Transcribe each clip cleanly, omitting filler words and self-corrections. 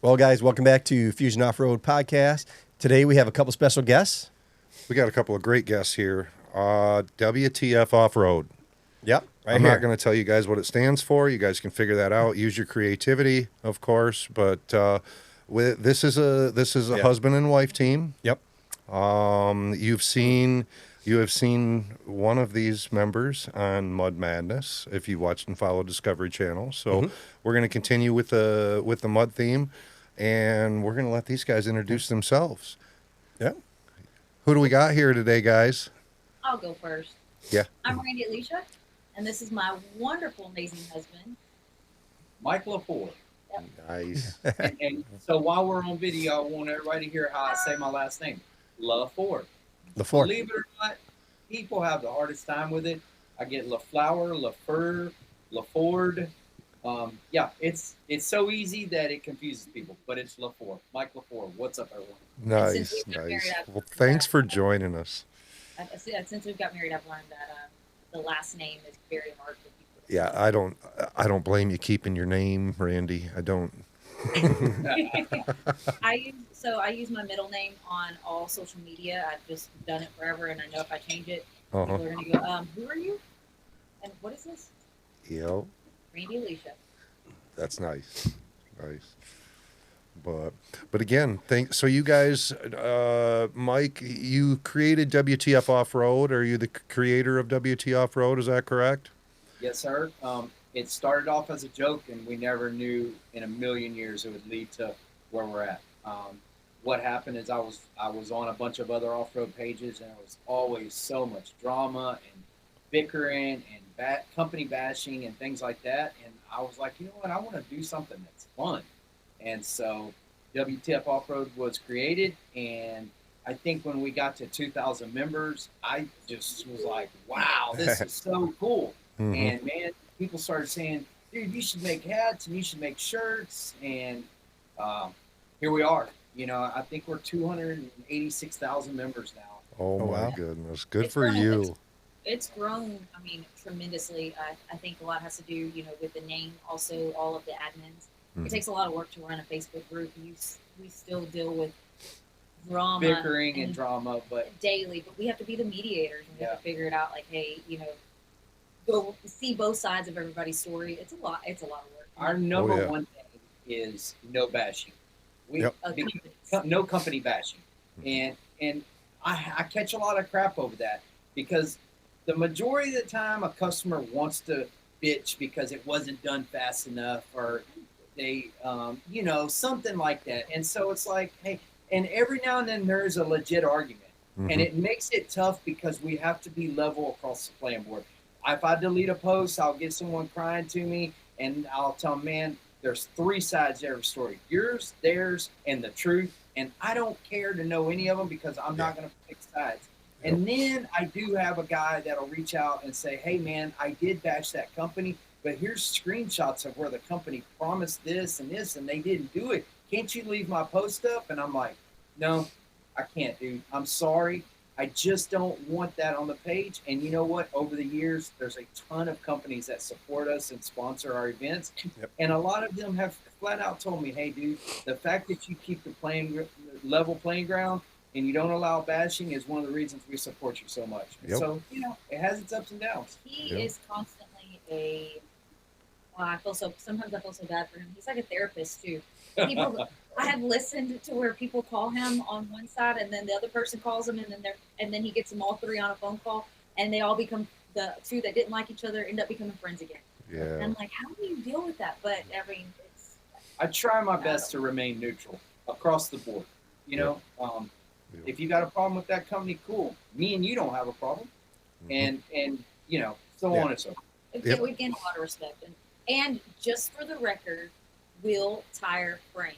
Well, guys, welcome back to Fusion Off-Road Podcast. Today we have a couple special guests. We got a couple of great guests here. WTF Offroad. Yep, I'm not going to tell you guys what it stands for. You guys can figure that out. Use your creativity, of course. But this is a husband and wife team. Yep. You have seen one of these members on Mud Madness if you watched and follow Discovery Channel. So we're going to continue with the mud theme, and we're going to let these guys introduce themselves. Yeah. Who do we got here today, guys? I'll go first. Yeah. I'm Randy Alicia, and this is my wonderful, amazing husband, Mike LaFour. Yep. Nice. And so while we're on video, I want everybody to hear how I say my last name, LaFour. LaFour. Believe it or not, people have the hardest time with it. I get LaFlower, LaFur, LaFord. Yeah, it's so easy that it confuses people, but it's LaFour. Mike LaFour. What's up, everyone? Nice, Since we've got nice. married, I've- Well, thanks for joining us. Since we've got married, I've learned that the last name is very hard for people. Yeah, I don't blame you keeping your name, Randy. I don't. I use my middle name on all social media. I've just done it forever, and I know if I change it, Uh-huh. people are going to go, who are you? And what is this? Yep, Randy Alicia. that's nice, nice. But again, so you guys, Mike, you created WTF Off-Road. Are you the creator of WTF Off-Road? Is that correct? Yes, sir. It started off as a joke, and we never knew in a million years it would lead to where we're at. What happened is I was on a bunch of other off-road pages, and there was always so much drama and bickering and company bashing and things like that. And I was like, you know what? I want to do something that's fun. And so WTF Offroad was created, and I think when we got to 2,000 members, I just was like, wow, this is so cool. Mm-hmm. And man, people started saying, dude, you should make hats and you should make shirts. And here we are. You know, I think we're 286,000 members now. Oh, my wow. goodness. Good It's for grown. you. It's grown, I mean, tremendously. I think a lot has to do, you know, with the name, also all of the admins. It takes a lot of work to run a Facebook group. We still deal with drama, Bickering and drama, but daily, but we have to be the mediators, and we have Yeah. to figure it out. Like, hey, you know, go see both sides of everybody's story. It's a lot. It's a lot of work. our number yeah. one thing is no bashing. We Yep. no company bashing, and I catch a lot of crap over that because the majority of the time a customer wants to bitch because it wasn't done fast enough, or they you know, something like that. And so it's like, hey, and every now and then there's a legit argument. And it makes it tough because we have to be level across the playing board. If I delete a post, I'll get someone crying to me, and I'll tell them, man, there's three sides to every story: yours, theirs, and the truth. And I don't care to know any of them because I'm not going to pick sides. And then I do have a guy that'll reach out and say, hey, man, I did bash that company, but here's screenshots of where the company promised this, and they didn't do it. Can't you leave my post up? And I'm like, no, I can't, dude. I'm sorry. I just don't want that on the page. And you know what? Over the years, there's a ton of companies that support us and sponsor our events. Yep. And a lot of them have flat out told me, hey, dude, the fact that you keep the level playing ground and you don't allow bashing is one of the reasons we support you so much. Yep. So, you know, it has its ups and downs. He is constantly sometimes I feel so bad for him. He's like a therapist too. I have listened to where people call him on one side, and then the other person calls him, and then he gets them all three on a phone call, and they all become, the two that didn't like each other end up becoming friends again. Yeah. And I'm like, how do you deal with that? But I mean, I try my best to remain neutral across the board. You know, if you got a problem with that company, cool. Me and you don't have a problem, and you know, so on and so forth. we gain a lot of respect. And just for the record, Will Tire Frame,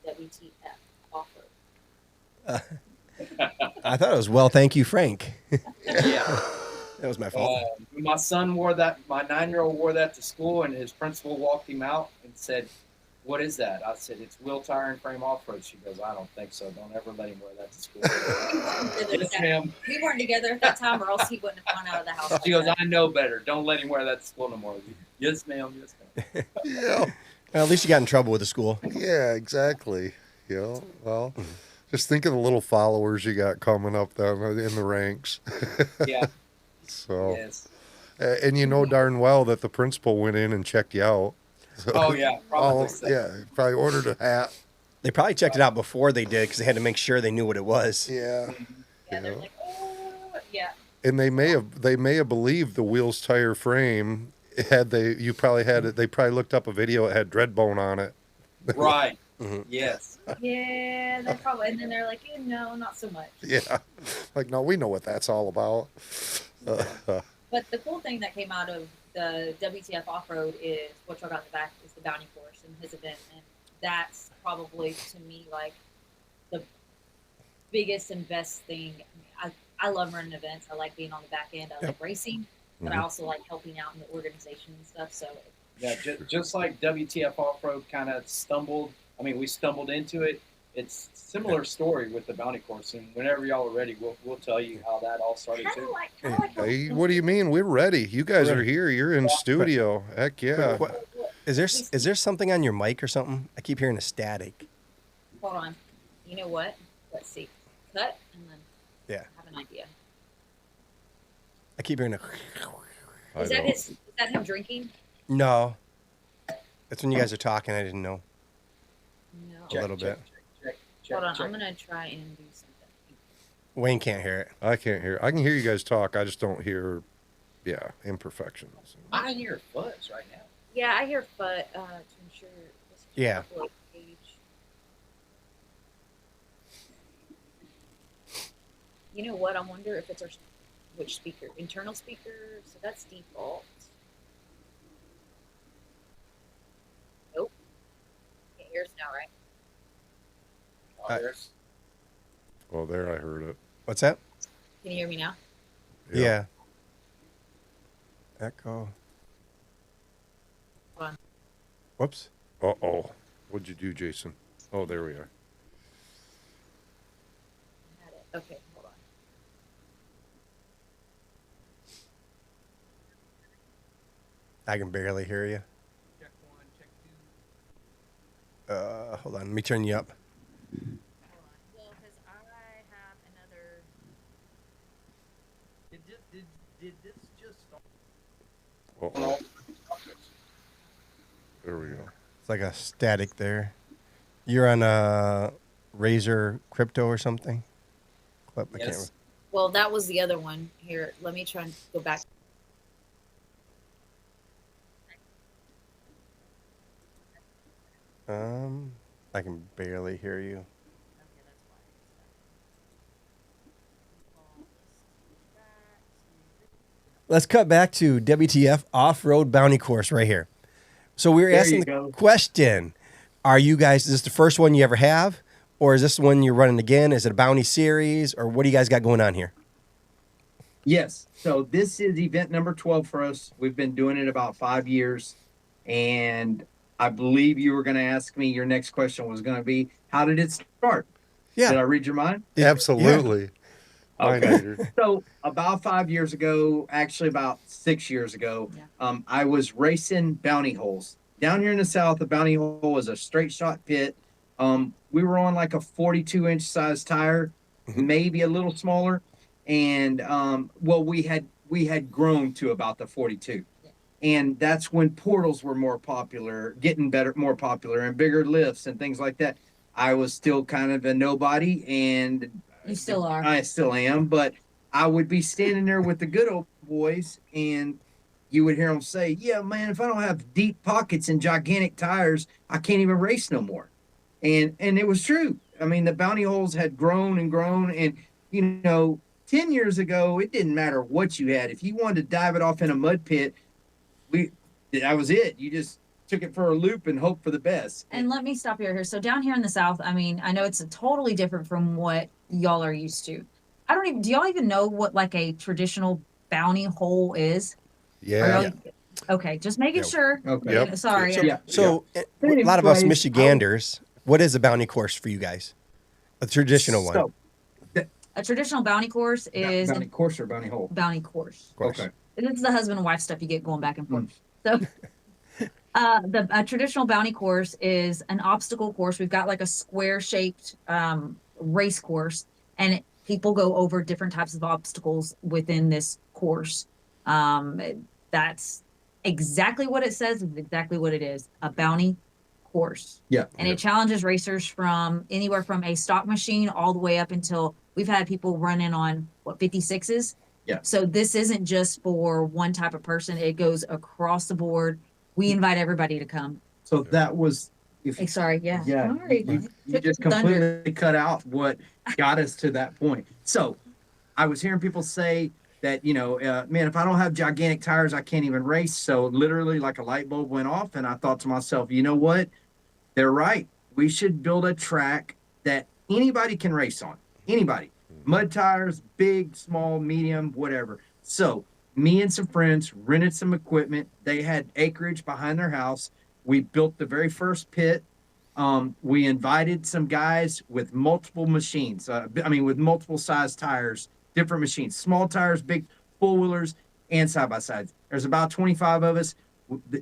WTF Offroad. I thought it was well, thank you, Frank. Yeah. That was my fault. My son wore that. My 9-year-old wore that to school, and his principal walked him out and said, "What is that?" I said, "It's Will Tire and Frame Offroad." She goes, "I don't think so. Don't ever let him wear that to school." Yes, ma'am. We weren't together at that time, or else he wouldn't have gone out of the house. She goes, "I know better. Don't let him wear that to school no more." Yes, ma'am. Yes, ma'am. Yeah. Well, at least you got in trouble with the school. Yeah, exactly. You know, well, just think of the little followers you got coming up down in the ranks. Yeah. So, Yes. and you know darn well that the principal went in and checked you out. So, Oh yeah. Probably. So. yeah, probably ordered a hat. They probably checked it out before they did because they had to make sure they knew what it was. Yeah. Yeah, they're know. like, oh, yeah. And they may have believed the wheels, tire, frame had they probably looked up a video, it had Dreadbone on it. Right. Mhm. Yes. Yeah, they probably, and then they're like, no, not so much. Yeah. Like, no, we know what that's all about. But the cool thing that came out of the WTF Offroad is what y'all got in the back is the bounty course and his event, and that's probably to me like the biggest and best thing. I love running events. I like being on the back end. I like racing, but I also like helping out in the organization and stuff. So Yeah. Just like WTF Offroad kind of stumbled. I mean, we stumbled into it. It's similar story with the bounty course, and whenever y'all are ready, we'll tell you how that all started kind of too. like, Hey, what do you mean? We're ready. You guys are here. You're in studio. Heck yeah. What, is there something on your mic or something? I keep hearing a static. Hold on. You know what? Let's see. Cut and then Yeah. have an idea. I keep hearing a. Is that him drinking? No. That's when you guys are talking. I didn't know. No. A little bit. Hold on. I'm gonna try and do something. Wayne can't hear it. I can't hear. I can hear you guys talk. I just don't hear, imperfections. I hear fuzz right now. Yeah, I hear, but to ensure. This Yeah. upload page. You know what? I wonder if it's which speaker? Internal speaker. So that's default. Nope. Can't hear us now, right? Oh, there I heard it. What's that? Can you hear me now? Yeah. Echo. Hold on. Whoops. Uh-oh. What'd you do, Jason? Oh, there we are. I had it. Okay, hold on. I can barely hear you. Check 1, check 2. Hold on. Let me turn you up. Hold on. Well, because I have another. Did this just start? Uh-oh. There we go. It's like a static there. You're on a Razor Crypto or something? Clip. I Yes. Well, that was the other one. Here, let me try and go back. I can barely hear you. Okay, that's why. Let's cut back to WTF Off-Road Bounty Course right here. So we were There asking you the go. question, are you guys, is this the first one you ever have? Or is this the one you're running again? Is it a bounty series? Or what do you guys got going on here? Yes. So this is event number 12 for us. We've been doing it about 5 years. And I believe you were going to ask me, your next question was going to be, how did it start? Yeah. Did I read your mind? Absolutely. Okay. Mind-reader. So about 5 years ago, actually about 6 years ago, I was racing bounty holes. Down here in the South, a bounty hole was a straight shot pit. We were on like a 42-inch size tire, maybe a little smaller. And we had grown to about the 42. And that's when portals were more popular, more popular, and bigger lifts and things like that. I was still kind of a nobody, and You still are. I still am, but I would be standing there with the good old boys, and you would hear them say, "Yeah, man, if I don't have deep pockets and gigantic tires, I can't even race no more." And it was true. I mean, the bounty holes had grown and grown, and 10 years ago, it didn't matter what you had. If you wanted to dive it off in a mud pit, that was it. You just took it for a loop and hope for the best. And let me stop you here. So down here in the South, I mean, I know it's totally different from what y'all are used to. Do y'all even know what like a traditional bounty hole is? Yeah. Okay, just making sure. Okay. Yep. Sorry. So a lot of us Michiganders, what is a bounty course for you guys? A traditional one. So, A traditional bounty course is bounty course or bounty hole? bounty course. Of course. Okay. This is the husband and wife stuff you get going back and forth. So The traditional bounty course is an obstacle course. We've got like a square shaped race course, and people go over different types of obstacles within this course. Um, that's exactly what it says, is exactly what it is, a bounty course. Yeah. And it challenges racers from anywhere from a stock machine all the way up until we've had people running on what 56s. Yeah. So this isn't just for one type of person, it goes across the board. We invite everybody to come. So that was, if Hey, sorry, yeah. yeah, Sorry. you Took just your thunder. completely cut out what got us to that point. So I was hearing people say that, man, if I don't have gigantic tires, I can't even race. So literally like a light bulb went off, and I thought to myself, you know what? They're right. We should build a track that anybody can race on. Anybody. Mud tires, big, small, medium, whatever. So me and some friends rented some equipment. They had acreage behind their house. We built the very first pit. We invited some guys with multiple machines. With multiple size tires, different machines, small tires, big four wheelers, and side by sides. There's about 25 of us.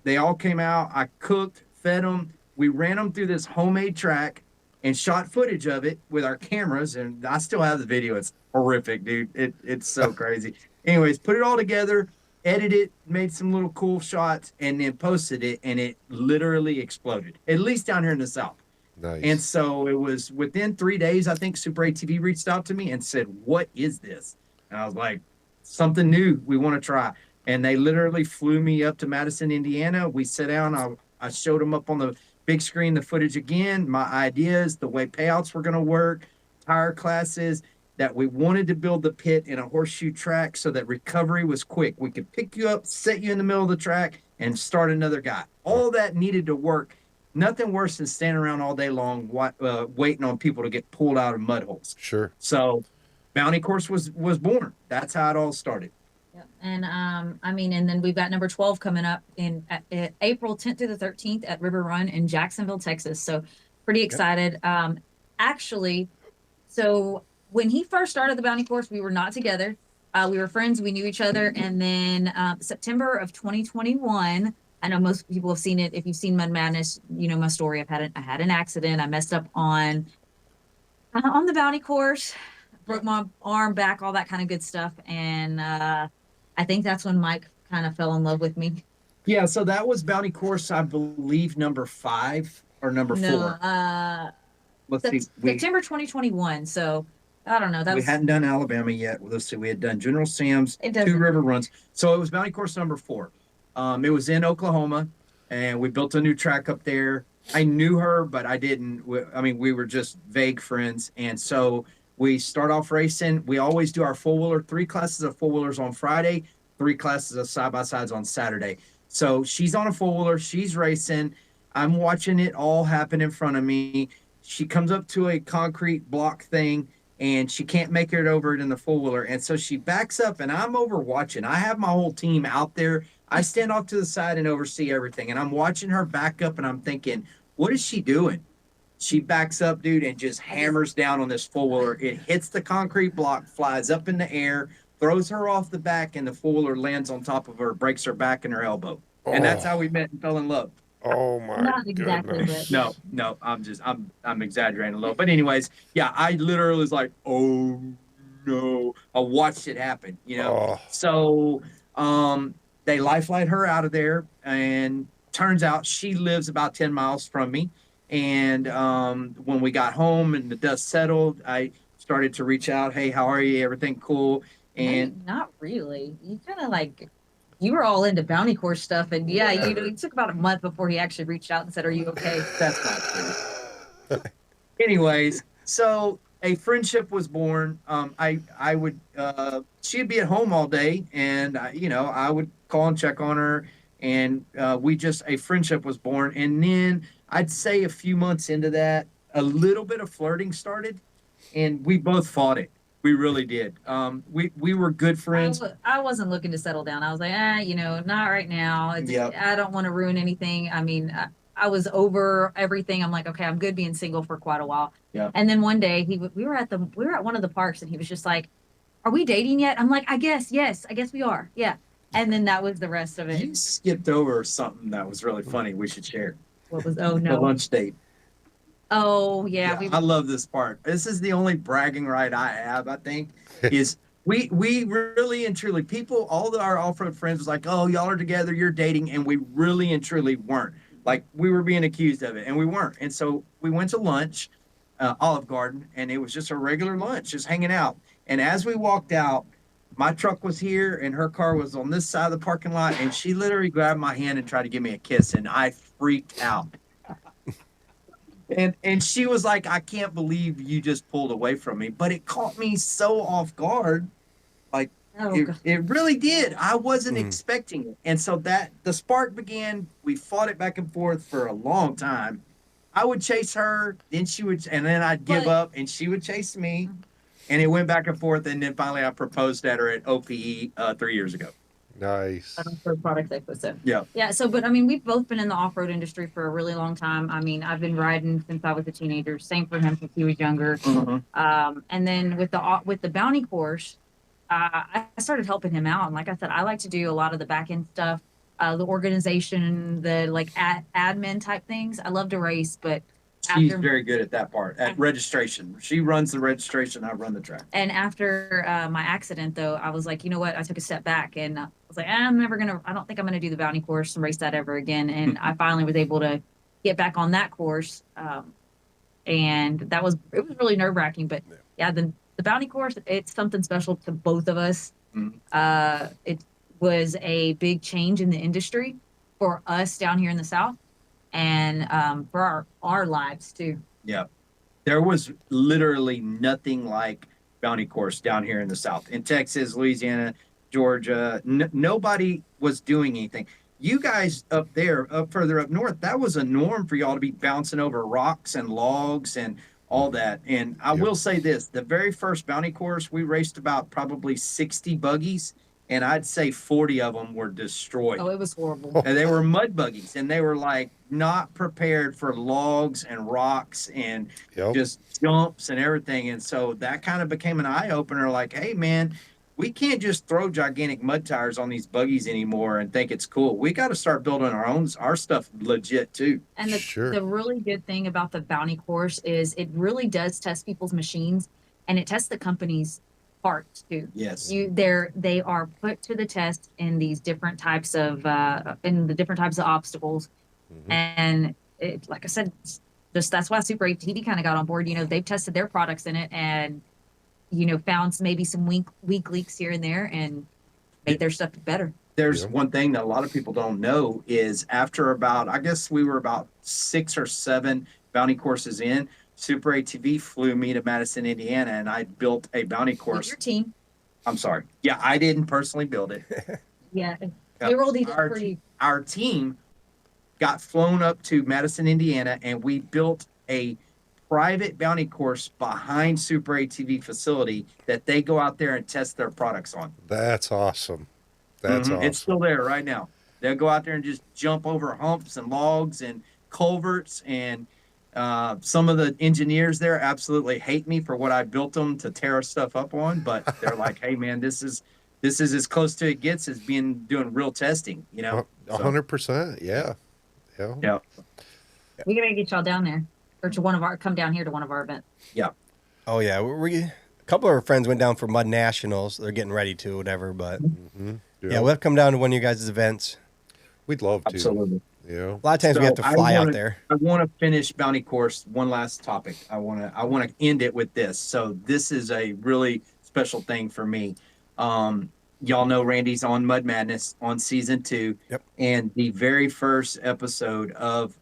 They all came out. I cooked, fed them. We ran them through this homemade track and shot footage of it with our cameras. And I still have the video. It's horrific, dude. It's so crazy. Anyways, put it all together, edited it, made some little cool shots, and then posted it. And it literally exploded, at least down here in the South. Nice. And so it was within 3 days, I think Super ATV reached out to me and said, "What is this?" And I was like, "Something new we want to try." And they literally flew me up to Madison, Indiana. We sat down. I showed them up on the big screen the footage again, my ideas, the way payouts were going to work, tire classes, that we wanted to build the pit in a horseshoe track so that recovery was quick. We could pick you up, set you in the middle of the track, and start another guy. All that needed to work. Nothing worse than standing around all day long waiting on people to get pulled out of mud holes. Sure. So Bounty Course was born. That's how it all started. Yep. And and then we've got number 12 coming up in April 10th through the 13th at River Run in Jacksonville, Texas. So pretty excited. Actually, so when he first started the Bounty Course, we were not together. We were friends. We knew each other. And then September of 2021, I know most people have seen it. If you've seen Mud Madness, you know my story. I had an accident. I messed up on the Bounty Course, broke my arm, back, all that kind of good stuff. And I think that's when Mike kind of fell in love with me. Yeah, so that was Bounty Course, I believe, number 5 or number 4. Let's see. September 2021. So I don't know. We hadn't done Alabama yet. Let's see. We had done General Sam's, It 2 doesn't- river runs. So it was Bounty Course number 4. It was in Oklahoma, and we built a new track up there. I knew her, but I didn't. We were just vague friends. And so we start off racing. We always do our four-wheeler, 3 classes of four-wheelers on Friday, 3 classes of side-by-sides on Saturday. So she's on a four-wheeler. She's racing. I'm watching it all happen in front of me. She comes up to a concrete block thing, and she can't make it over it in the four-wheeler. And so she backs up, and I'm over watching. I have my whole team out there. I stand off to the side and oversee everything. And I'm watching her back up, and I'm thinking, what is she doing? She backs up, dude, and just hammers down on this four-wheeler. It hits the concrete block, flies up in the air, throws her off the back, and the four-wheeler lands on top of her, breaks her back and her elbow. And that's how we met and fell in love. Oh my Not exactly, goodness. but No, I'm exaggerating a little. But anyways, yeah, I literally was like, oh no. I watched it happen, Oh. So they lifeline her out of there, and turns out she lives about 10 miles from me. And when we got home and the dust settled, I started to reach out. Hey, how are you? Everything cool? And not really. You kind of you were all into Bounty Course stuff, and it took about a month before he actually reached out and said, "Are you okay?" that's not true. Anyways, so a friendship was born. I would she'd be at home all day, and I would call and check on her, and a friendship was born. And then I'd say a few months into that, a little bit of flirting started, and we both fought it. We really did. We were good friends. I wasn't looking to settle down. I was like, not right now. Yep. I don't want to ruin anything. I mean, I was over everything. I'm like, okay, I'm good being single for quite a while. Yeah. And then one day we were at one of the parks, and he was just like, "Are we dating yet?" I'm like, "I guess, yes, I guess we are." Yeah. And then that was the rest of You it. skipped over something that was really funny. We should share What was? Oh the no. lunch date. Oh yeah. I love this part. This is the only bragging right I have. I think is we really and truly people. Our off-road friends was like, oh, y'all are together, you're dating, and we really and truly weren't. Like we were being accused of it, and we weren't. And so we went to lunch, Olive Garden, and it was just a regular lunch, just hanging out. And as we walked out, my truck was here, and her car was on this side of the parking lot, and she literally grabbed my hand and tried to give me a kiss, and I freaked out. And she was like, I can't believe you just pulled away from me. But it caught me so off guard. Like Oh, it really did. I wasn't Mm. expecting it. And so that the spark began. We fought it back and forth for a long time. I would chase her, then she would, and then I'd give But- up, and she would chase me. And it went back and forth. And then finally I proposed at her at OPE 3 years ago. Nice. for product they put so. Yeah. Yeah. So, but I mean, we've both been in the off-road industry for a really long time. I mean, I've been riding since I was a teenager. Same for him since he was younger. And then with the bounty course, I started helping him out. And like I said, I like to do a lot of the back end stuff, the organization, the like admin type things. I love to race, but She's very good at that part, at registration. She runs the registration. I run the track. And after my accident, though, I was like, you know what? I took a step back and I was like, I don't think I'm going to do the bounty course and race that ever again. And I finally was able to get back on that course. And it was really nerve wracking. But yeah, the bounty course, it's something special to both of us. It was a big change in the industry for us down here in the South and for our lives too. Yeah. There was literally nothing like bounty course down here in the South. In Texas, Louisiana, Georgia, nobody was doing anything. You guys up there, further up north, that was a norm for y'all to be bouncing over rocks and logs and all that. And I will say this, the very first bounty course, we raced about probably 60 buggies, and I'd say 40 of them were destroyed. Oh, it was horrible. And they were mud buggies, and they were like not prepared for logs and rocks and just jumps and everything. And so that kind of became an eye opener. Like, hey, man, we can't just throw gigantic mud tires on these buggies anymore and think it's cool. We got to start building our stuff legit too. And the really good thing about the bounty course is it really does test people's machines, and it tests the company's parts too. Yes. They are put to the test in these different types of obstacles. And it, like I said, that's why Super ATV kind of got on board. You know, they've tested their products in it and, you know, found maybe some weak leaks here and there and made their stuff better. There's one thing that a lot of people don't know is after I guess we were about 6 or 7 bounty courses in, Super ATV flew me to Madison, Indiana, and I built a bounty course. With your team. I'm sorry. Yeah, I didn't personally build it. Yeah. Payroll did for you. Our team got flown up to Madison, Indiana, and we built a private bounty course behind Super ATV facility that they go out there and test their products on. That's awesome. That's awesome. It's still there right now. They'll go out there and just jump over humps and logs and culverts, and some of the engineers there absolutely hate me for what I built them to tear stuff up on, but they're like, hey man, this is as close to it gets as doing real testing, you know. 100%. Yeah. Yeah. We gotta get y'all down there, or come down here to one of our events. Yeah. Oh yeah, a couple of our friends went down for Mud Nationals. They're getting ready to, whatever. But yeah, we'll have to come down to one of you guys' events. We'd love to. Absolutely. Yeah. A lot of times we have to fly out there. I want to finish bounty course. One last topic. I want to end it with this. So this is a really special thing for me. Y'all know Randy's on Mud Madness on season 2. Yep. And the very first episode of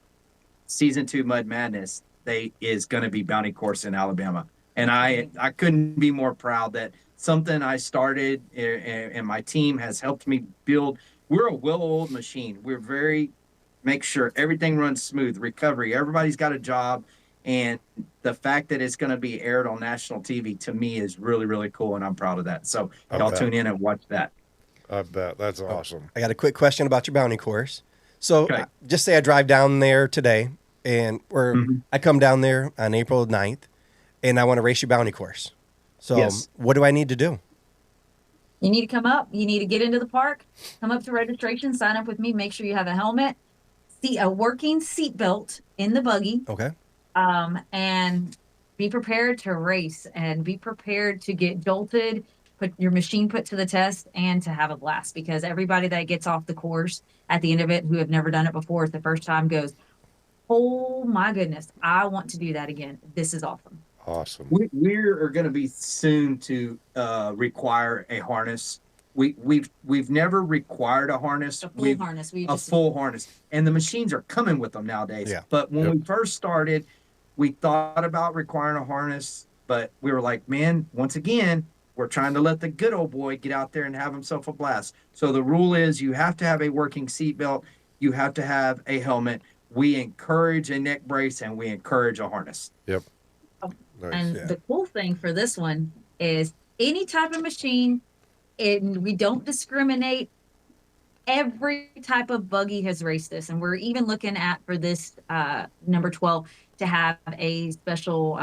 season 2 Mud Madness, is going to be bounty course in Alabama. And I couldn't be more proud that something I started and my team has helped me build. We're a well-oiled machine. We're make sure everything runs smooth. Recovery, everybody's got a job. And the fact that it's going to be aired on national TV, to me, is really, really cool. And I'm proud of that. So y'all tune in and watch that. I bet. That's awesome. I got a quick question about your bounty course. So just say I drive down there today, and I come down there on April 9th, and I want to race your bounty course. So what do I need to do? You need to come up. You need to get into the park. Come up to registration. Sign up with me. Make sure you have a helmet, see a working seat belt in the buggy, Okay. and be prepared to race and be prepared to get jolted, put your machine put to the test, and to have a blast. Because everybody that gets off the course at the end of it, who have never done it before, the first time goes, "Oh my goodness, I want to do that again. This is awesome." Awesome. We are going to be soon to require a harness. We've never required a harness. A full harness. A full harness, and the machines are coming with them nowadays. Yeah. But when Yep. we first started, we thought about requiring a harness, but we were like, man, once again, we're trying to let the good old boy get out there and have himself a blast. So the rule is you have to have a working seatbelt, you have to have a helmet. We encourage a neck brace and we encourage a harness. Yep. Nice. And Yeah. the cool thing for this one is any type of machine, and we don't discriminate. Every type of buggy has raced this, and we're even looking at for this number 12 to have a special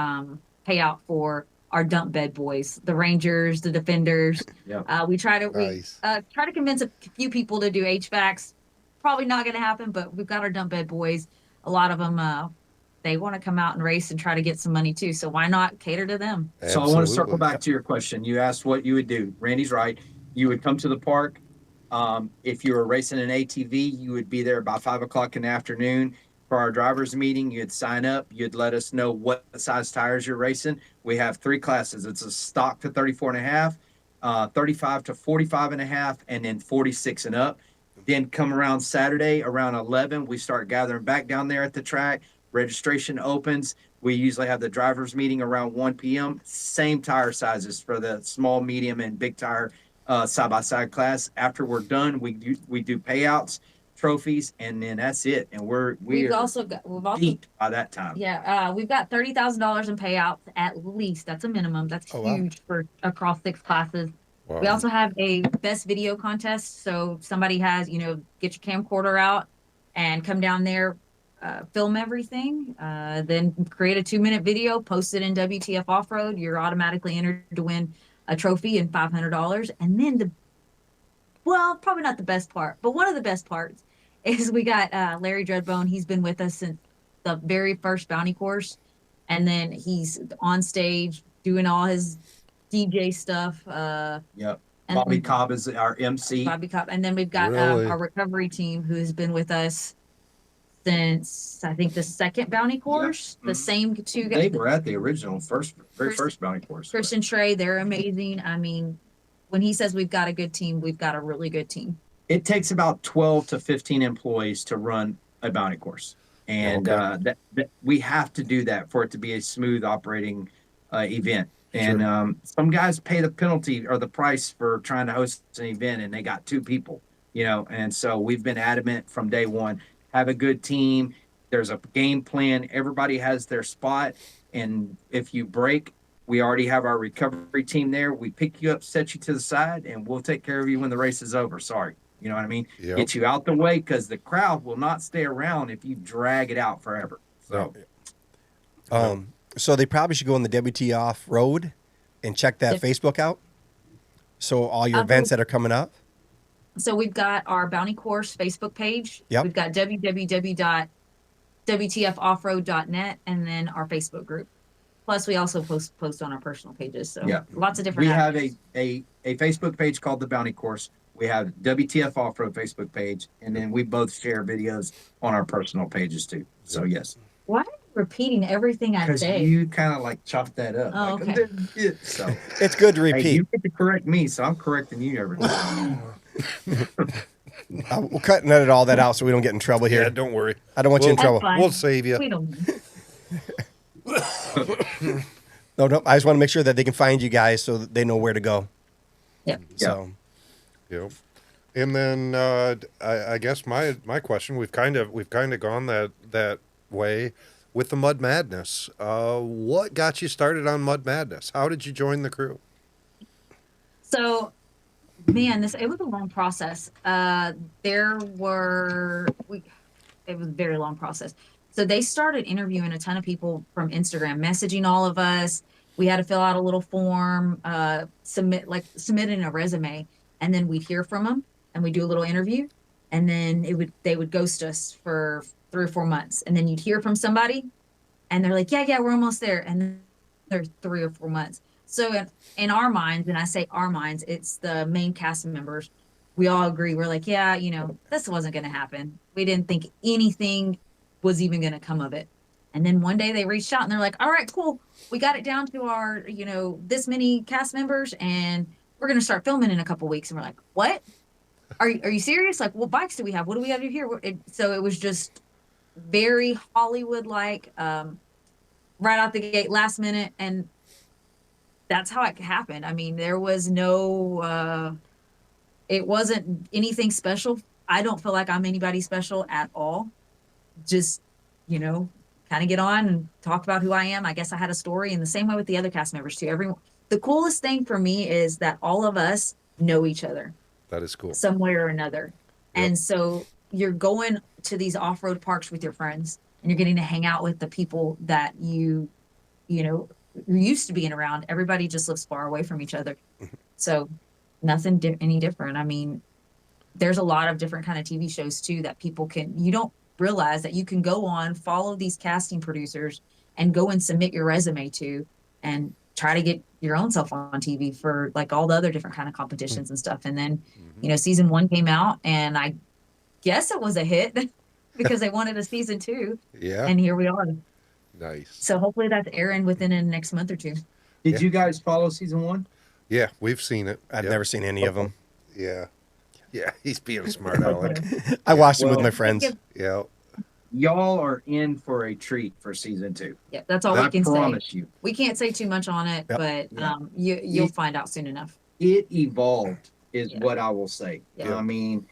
payout for our dump bed boys, the Rangers, the Defenders. Yep. We try to Nice. try to convince a few people to do HVACs. Probably not going to happen, but we've got our dump bed boys. A lot of them they want to come out and race and try to get some money too. So why not cater to them? So I want to circle Absolutely. back to your question. You asked what you would do. Randy's right. You would come to the park. If you were racing an ATV, you would be there about 5 o'clock in the afternoon for our drivers meeting. You'd sign up. You'd let us know what size tires you're racing. We have 3 classes. It's a stock to 34 and a half, 35 to 45 and a half, and then 46 and up. Then come around Saturday around 11, we start gathering back down there at the track. Registration opens. We usually have the drivers meeting around 1 p.m. Same tire sizes for the small, medium, and big tire side-by-side class. After we're done, we do payouts, trophies, and then that's it. And we're We've also beat by that time. we've got $30,000 in payouts at least. That's a minimum. That's Oh, wow. huge for across 6 classes. Wow. We also have a best video contest. So somebody has, get your camcorder out and come down there, film everything, then create a 2-minute video, post it in WTF Offroad. You're automatically entered to win a trophy and $500. And then probably not the best part, but one of the best parts is we got Larry Dreadbone. He's been with us since the very first bounty course. And then he's on stage doing all his DJ stuff. Yep. And Bobby Cobb is our MC. Bobby Cobb. And then we've got Really? our recovery team who has been with us since I think the second bounty course. The Mhm. same 2 They guys, were at the original very Chris- first bounty course. Chris and Trey. They're amazing. I mean, when he says we've got a good team, we've got a really good team. It takes about 12 to 15 employees to run a bounty course. And Okay. that we have to do that for it to be a smooth operating event. And some guys pay the penalty or the price for trying to host an event, and they got 2 people, And so we've been adamant from day one: have a good team. There's a game plan. Everybody has their spot, and if you break, we already have our recovery team there. We pick you up, set you to the side, and we'll take care of you when the race is over. Sorry, you know what I mean? Yep. Get you out the way, because the crowd will not stay around if you drag it out forever. So. So they probably should go on the WTF Road and check that Yep. Facebook out. So all your events that are coming up. So we've got our bounty course Facebook page. Yep. We've got www.wtfoffroad.net and then our Facebook group. Plus, we also post on our personal pages. So Yeah. lots of different. We have avenues. a Facebook page called the Bounty Course. We have WTF Offroad Facebook page, and then we both share videos on our personal pages too. So yes, Why are you repeating everything I because say? you kind of like chopped that up. Oh, like, okay. "Yeah." So It's good to hey, repeat. you get to correct me, so I'm correcting you every time. We'll cut and edit all that out so we don't get in trouble here. Yeah, don't worry. I don't want you in Well, trouble. Fine. We'll save you. We don't. No. I just want to make sure that they can find you guys so that they know where to go. Yep. So Yep. And then I guess my question, we've kind of gone that way with the Mud Madness. What got you started on Mud Madness? How did you join the crew? So, man, it was a long process. It was a very long process. So they started interviewing a ton of people from Instagram, messaging all of us, we had to fill out a little form, submitting a resume, and then we'd hear from them and we do a little interview, and then they would ghost us for 3 or 4 months, and then you'd hear from somebody, and they're like, yeah, we're almost there, and then there's 3 or 4 months. So in our minds, and I say our minds, it's the main cast members. We all agree. We're like, yeah, this wasn't going to happen. We didn't think anything was even going to come of it. And then one day they reached out and they're like, all right, cool. We got it down to our, this many cast members, and we're going to start filming in a couple weeks. And we're like, what? Are you serious? Like, what bikes do we have? What do we have to do here? So it was just very Hollywood-like, right out the gate, last minute. And that's how it happened. I mean, there was no, it wasn't anything special. I don't feel like I'm anybody special at all. Just, kind of get on and talk about who I am. I guess I had a story, and the same way with the other cast members too. Everyone. The coolest thing for me is that all of us know each other. That is cool. Some way or another. Yep. And so you're going to these off-road parks with your friends, and you're getting to hang out with the people that you're used to being around. Everybody just lives far away from each other. So nothing any different. I mean, there's a lot of different kind of TV shows too that you don't realize that you can go on, follow these casting producers, and go and submit your resume to, and try to get your own self on TV for like all the other different kind of competitions and stuff. And then, season 1 came out, and I guess it was a hit because they wanted a season 2. Yeah. And here we are. Nice. So hopefully that's airing within the next month or 2. Did you guys follow season 1? Yeah, we've seen it. I've never seen any of them. Yeah. Yeah, he's being a smart aleck. I watched them with my friends. Yeah. Y'all are in for a treat for season 2. Yeah, that's all we can say. I promise you. We can't say too much on it, Yep. but you'll find out soon enough. It evolved, is Yeah. what I will say. Yeah. I mean,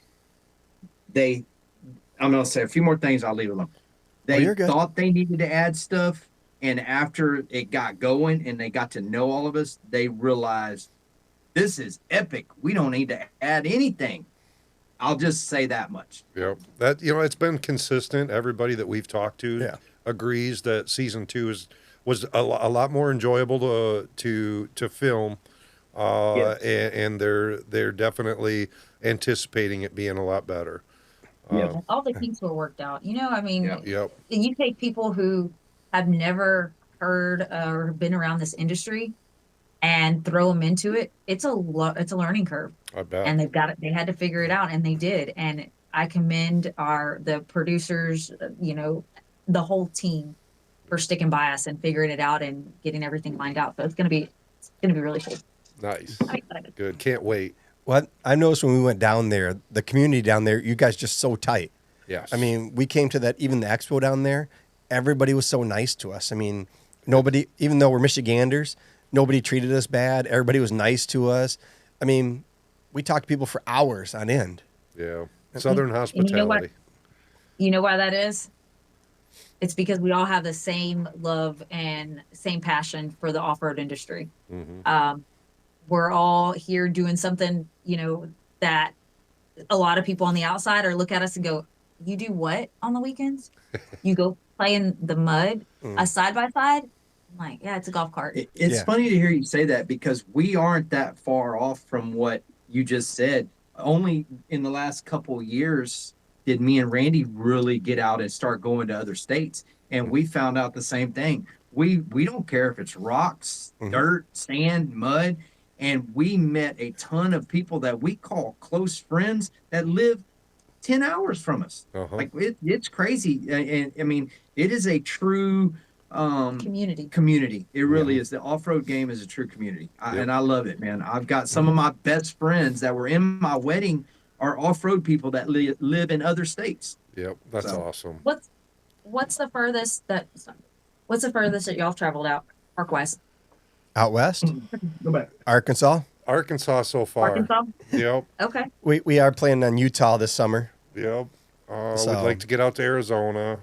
I'm going to say a few more things. I'll leave it alone. They you're good. thought they needed to add stuff, and after it got going and they got to know all of us, they realized this is epic. We don't need to add anything. I'll just say that much. Yep. That it's been consistent. Everybody that we've talked to agrees that season 2 was a lot more enjoyable to film. Yes. And they're definitely anticipating it being a lot better. Yeah. All the kinks were worked out. I mean, Yep. and you take people who have never heard or been around this industry and throw them into it. It's a learning curve. I bet. And they had to figure it out, and they did. And I commend the producers, the whole team for sticking by us and figuring it out and getting everything lined out. So it's gonna be really cool. Nice. I'm excited. Good. Can't wait. What I noticed when we went down there, the community down there, you guys just so tight. Yes. I mean, we came to even the expo down there, everybody was so nice to us. I mean, nobody, even though we're Michiganders, nobody treated us bad. Everybody was nice to us. I mean, we talked to people for hours on end. Yeah. Southern And hospitality. You know why that is? It's because we all have the same love and same passion for the off-road industry. Mm-hmm. We're all here doing something, that a lot of people on the outside are look at us and go, you do what on the weekends? You go play in the mud, a side-by-side? I'm like, yeah, it's a golf cart. It's funny to hear you say that, because we aren't that far off from what you just said. Only in the last couple of years did me and Randy really get out and start going to other states. And we found out the same thing. We don't care if it's rocks, dirt, sand, mud. And we met a ton of people that we call close friends that live 10 hours from us. Uh-huh. Like it's crazy. And I mean, it is a true community. It really is. The off-road game is a true community. And I love it, man. I've got some of my best friends that were in my wedding are off-road people that live in other states. Yep. That's awesome. What's the furthest that y'all traveled out park-wise? Out west? Go back. Arkansas? Arkansas so far. Arkansas? Yep. Okay. We are planning on Utah this summer. Yep. So- We'd like to get out to Arizona.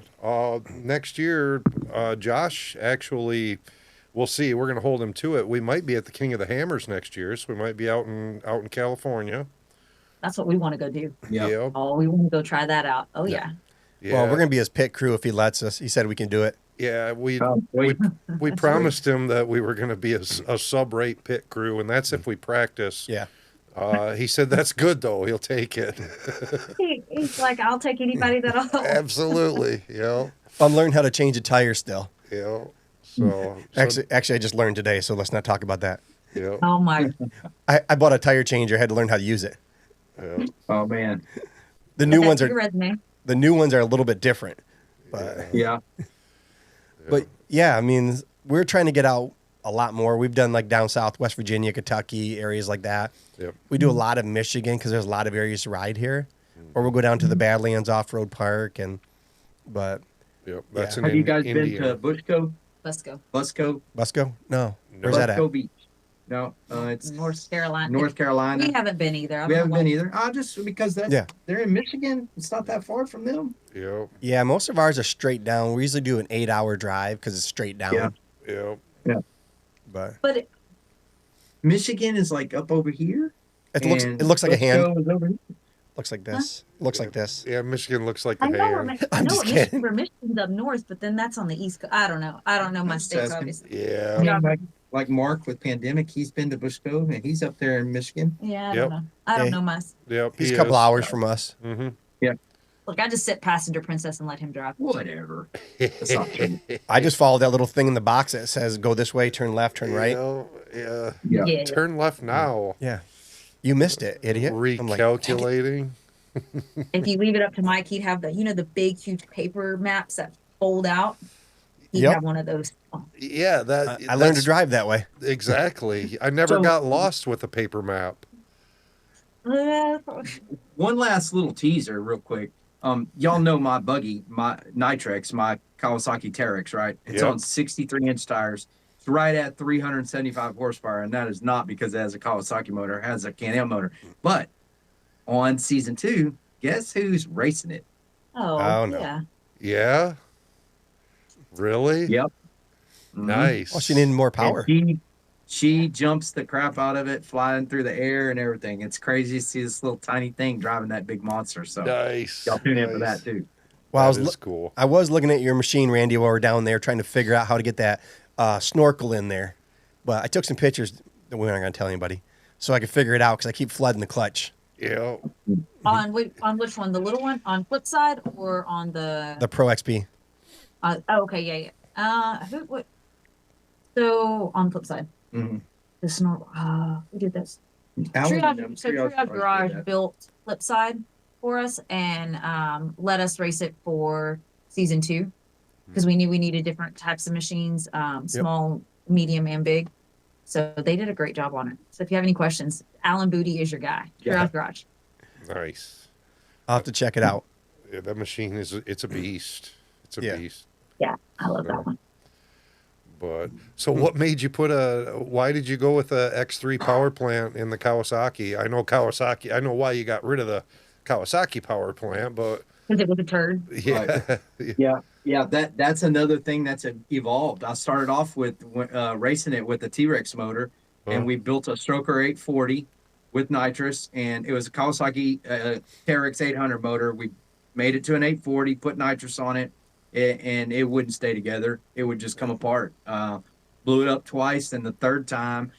Next year, Josh, actually, we'll see. We're going to hold him to it. We might be at the King of the Hammers next year, so we might be out in California. That's what we want to go do. Yeah. Yep. Oh, we want to go try that out. Oh, yeah. Yeah. Well, we're going to be his pit crew if he lets us. He said we can do it. Yeah, Wait, we promised him that we were going to be a sub-rate pit crew, and that's if we practice. Yeah. He said that's good though. He'll take it. He's like, I'll take anybody that'll. Absolutely. I'm learning how to change a tire still. So Actually, I just learned today, so let's not talk about that. yeah. Oh my! I bought a tire changer. I had to learn how to use it. Yeah. oh man, The new Put that ones to are your resume. the new ones are a little bit different, but yeah. but yeah, I mean, we're trying to get out a lot more. We've done like down south, West Virginia, Kentucky, areas like that. Yep. We do a lot of Michigan because there's a lot of areas to ride here, or we'll go down to the Badlands Off-Road Park, but Yep. That's Yeah. an Have you guys been Indiana. to Bushco? Let's go. Busco? Busco? No, where's that Busco at? Beach. No, it's North Carolina. North Carolina. We haven't been either. I We don't haven't know been why. either. Just because that's Yeah. they're in Michigan. It's not that far from them. Yep. Yeah, most of ours are straight down. We usually do an 8-hour drive because it's straight down. Yeah. Yep. But But Michigan is like up over here. it looks and like a hand. Busco is over here. Looks like this. Looks like this. Yeah. Michigan looks like the I know, where, hand. I I'm know just what Michigan, kidding. where Michigan's up north, but then that's on the east coast. I don't know. I don't know my I'm just states, asking. obviously. Yeah. Yeah, like Mark with pandemic, he's been to Busco and he's up there in Michigan. Yeah, I Yep. don't know. I don't Yeah. know my. Yep. He's a couple hours from us. Mm-hmm. Look, I just sit passenger princess and let him drive. Whatever. That's not true. I just follow that little thing in the box that says "Go this way, turn left, turn right." Yeah. Yeah. Yeah. Turn left now. Yeah, you missed it, idiot. I'm like, Recalculating. If you leave it up to Mike, he'd have the big, huge paper maps that fold out. He'd Yep. have one of those. Oh, Yeah, that I learned to that's- drive that way. Exactly. I never So- got lost with a paper map. One last little teaser, real quick. Y'all know my buggy, my Nitrex, my Kawasaki Terex, right? It's Yep. on 63-inch tires. It's right at 375 horsepower, and that is not because it has a Kawasaki motor. It has a Can-Am motor. But on season 2, guess who's racing it? Oh, no. yeah. Yeah. Really? Yep. Nice. Well, she needed more power. And she jumps the crap out of it, flying through the air and everything. It's crazy to see this little tiny thing driving that big monster. So Nice. y'all tune in for Nice. that too. Well, That is cool. I was looking at your machine, Randy, while we're down there trying to figure out how to get that snorkel in there. But I took some pictures that we're not going to tell anybody, so I could figure it out because I keep flooding the clutch. Yeah. On which one? The little one on flip side or on the? The Pro XP. Okay, yeah. What? So on flip side, Mhm. the snorkel. We did this. Aluminum, Triage Garage built Flipside for us and let us race it for season 2 because we knew we needed different types of machines, small, medium, and big. So they did a great job on it. So if you have any questions, Alan Booty is your guy. Yeah. Triage Garage. Nice. I'll have to check it out. Yeah, that machine it's a beast. It's a Yeah. beast. Yeah, I love that one. But so what made you why did you go with a X3 power plant in the Kawasaki? I know Kawasaki. I know why you got rid of the Kawasaki power plant, but Because it was a turd. yeah. Yeah, that's another thing that's evolved. I started off with racing it with the T-Rex motor, and we built a Stroker 840 with nitrous, and it was a Kawasaki Terex 800 motor. We made it to an 840, put nitrous on it, and it wouldn't stay together. It would just come apart. Blew it up twice, and the third time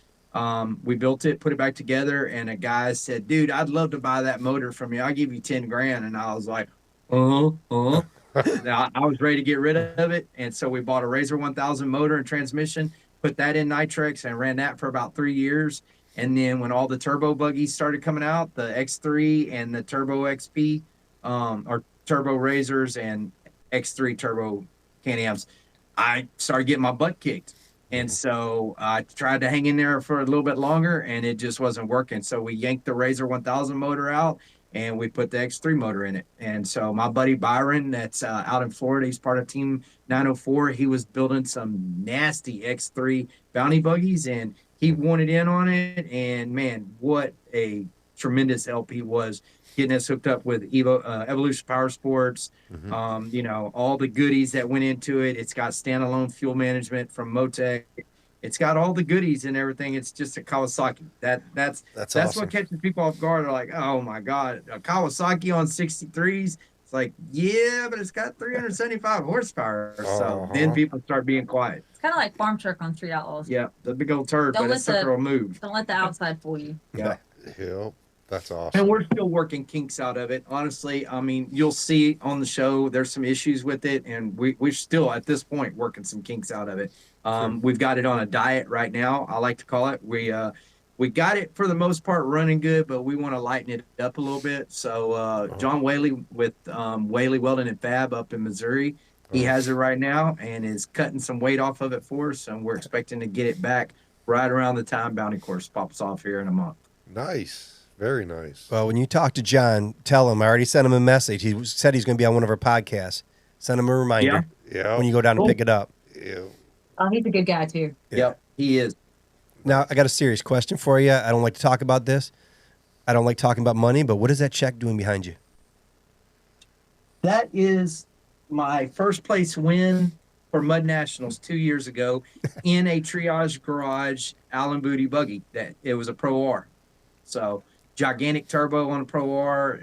we built it, put it back together, and a guy said, "Dude, I'd love to buy that motor from you. I'll give you 10 grand." And I was like, Now, I was ready to get rid of it, and so we bought a Razor 1000 motor and transmission, put that in Nitrex, and ran that for about 3 years. And then when all the turbo buggies started coming out, the X3 and the Turbo XP, or Turbo Razors and X3 Turbo Can-Ams, I started getting my butt kicked. And so I tried to hang in there for a little bit longer, and it just wasn't working. So we yanked the Razor 1000 motor out, and we put the X3 motor in it. And so my buddy Byron, that's out in Florida, he's part of Team 904. He was building some nasty X3 bounty buggies, and he wanted in on it. And man, what a tremendous help he was getting us hooked up with Evolution Power Sports. All the goodies that went into it. It's got standalone fuel management from Motec. It's got all the goodies and everything. It's just a Kawasaki. That's awesome. what catches people off guard. They're like, "Oh my God, a Kawasaki on 63s." It's It's like, yeah, but it's got 375 horsepower. So then Uh-huh. people start being quiet. It's kind of like farm truck on Street Outlaws. Yeah, the big old turd, Don't but let that sucker will move. Don't let the outside fool you. Yeah. Yep. That's And awesome. we're still working kinks out of it. Honestly, I mean, you'll see on the show there's some issues with it, and we're still at this point working some kinks out of it. We've got it on a diet right now. I like to call it. We got it for the most part running good, but we want to lighten it up a little bit. So John Whaley with Whaley Welding and Fab up in Missouri, he has it right now and is cutting some weight off of it for us, and we're expecting to get it back right around the time Bounty Course pops off here in a month. Nice. Very nice. Well, when you talk to John, tell him I already sent him a message. He said he's going to be on one of our podcasts. Send him a reminder Yeah. when you go down to pick it up. Yeah. Oh, he's a good guy too. Yep, he is. Now, I got a serious question for you. I don't like to talk about this. I don't like talking about money, but what is that check doing behind you? That is my first place win for Mud Nationals 2 years ago in a triage garage Allen Booty buggy. That it was a Pro R, so gigantic turbo on a Pro R,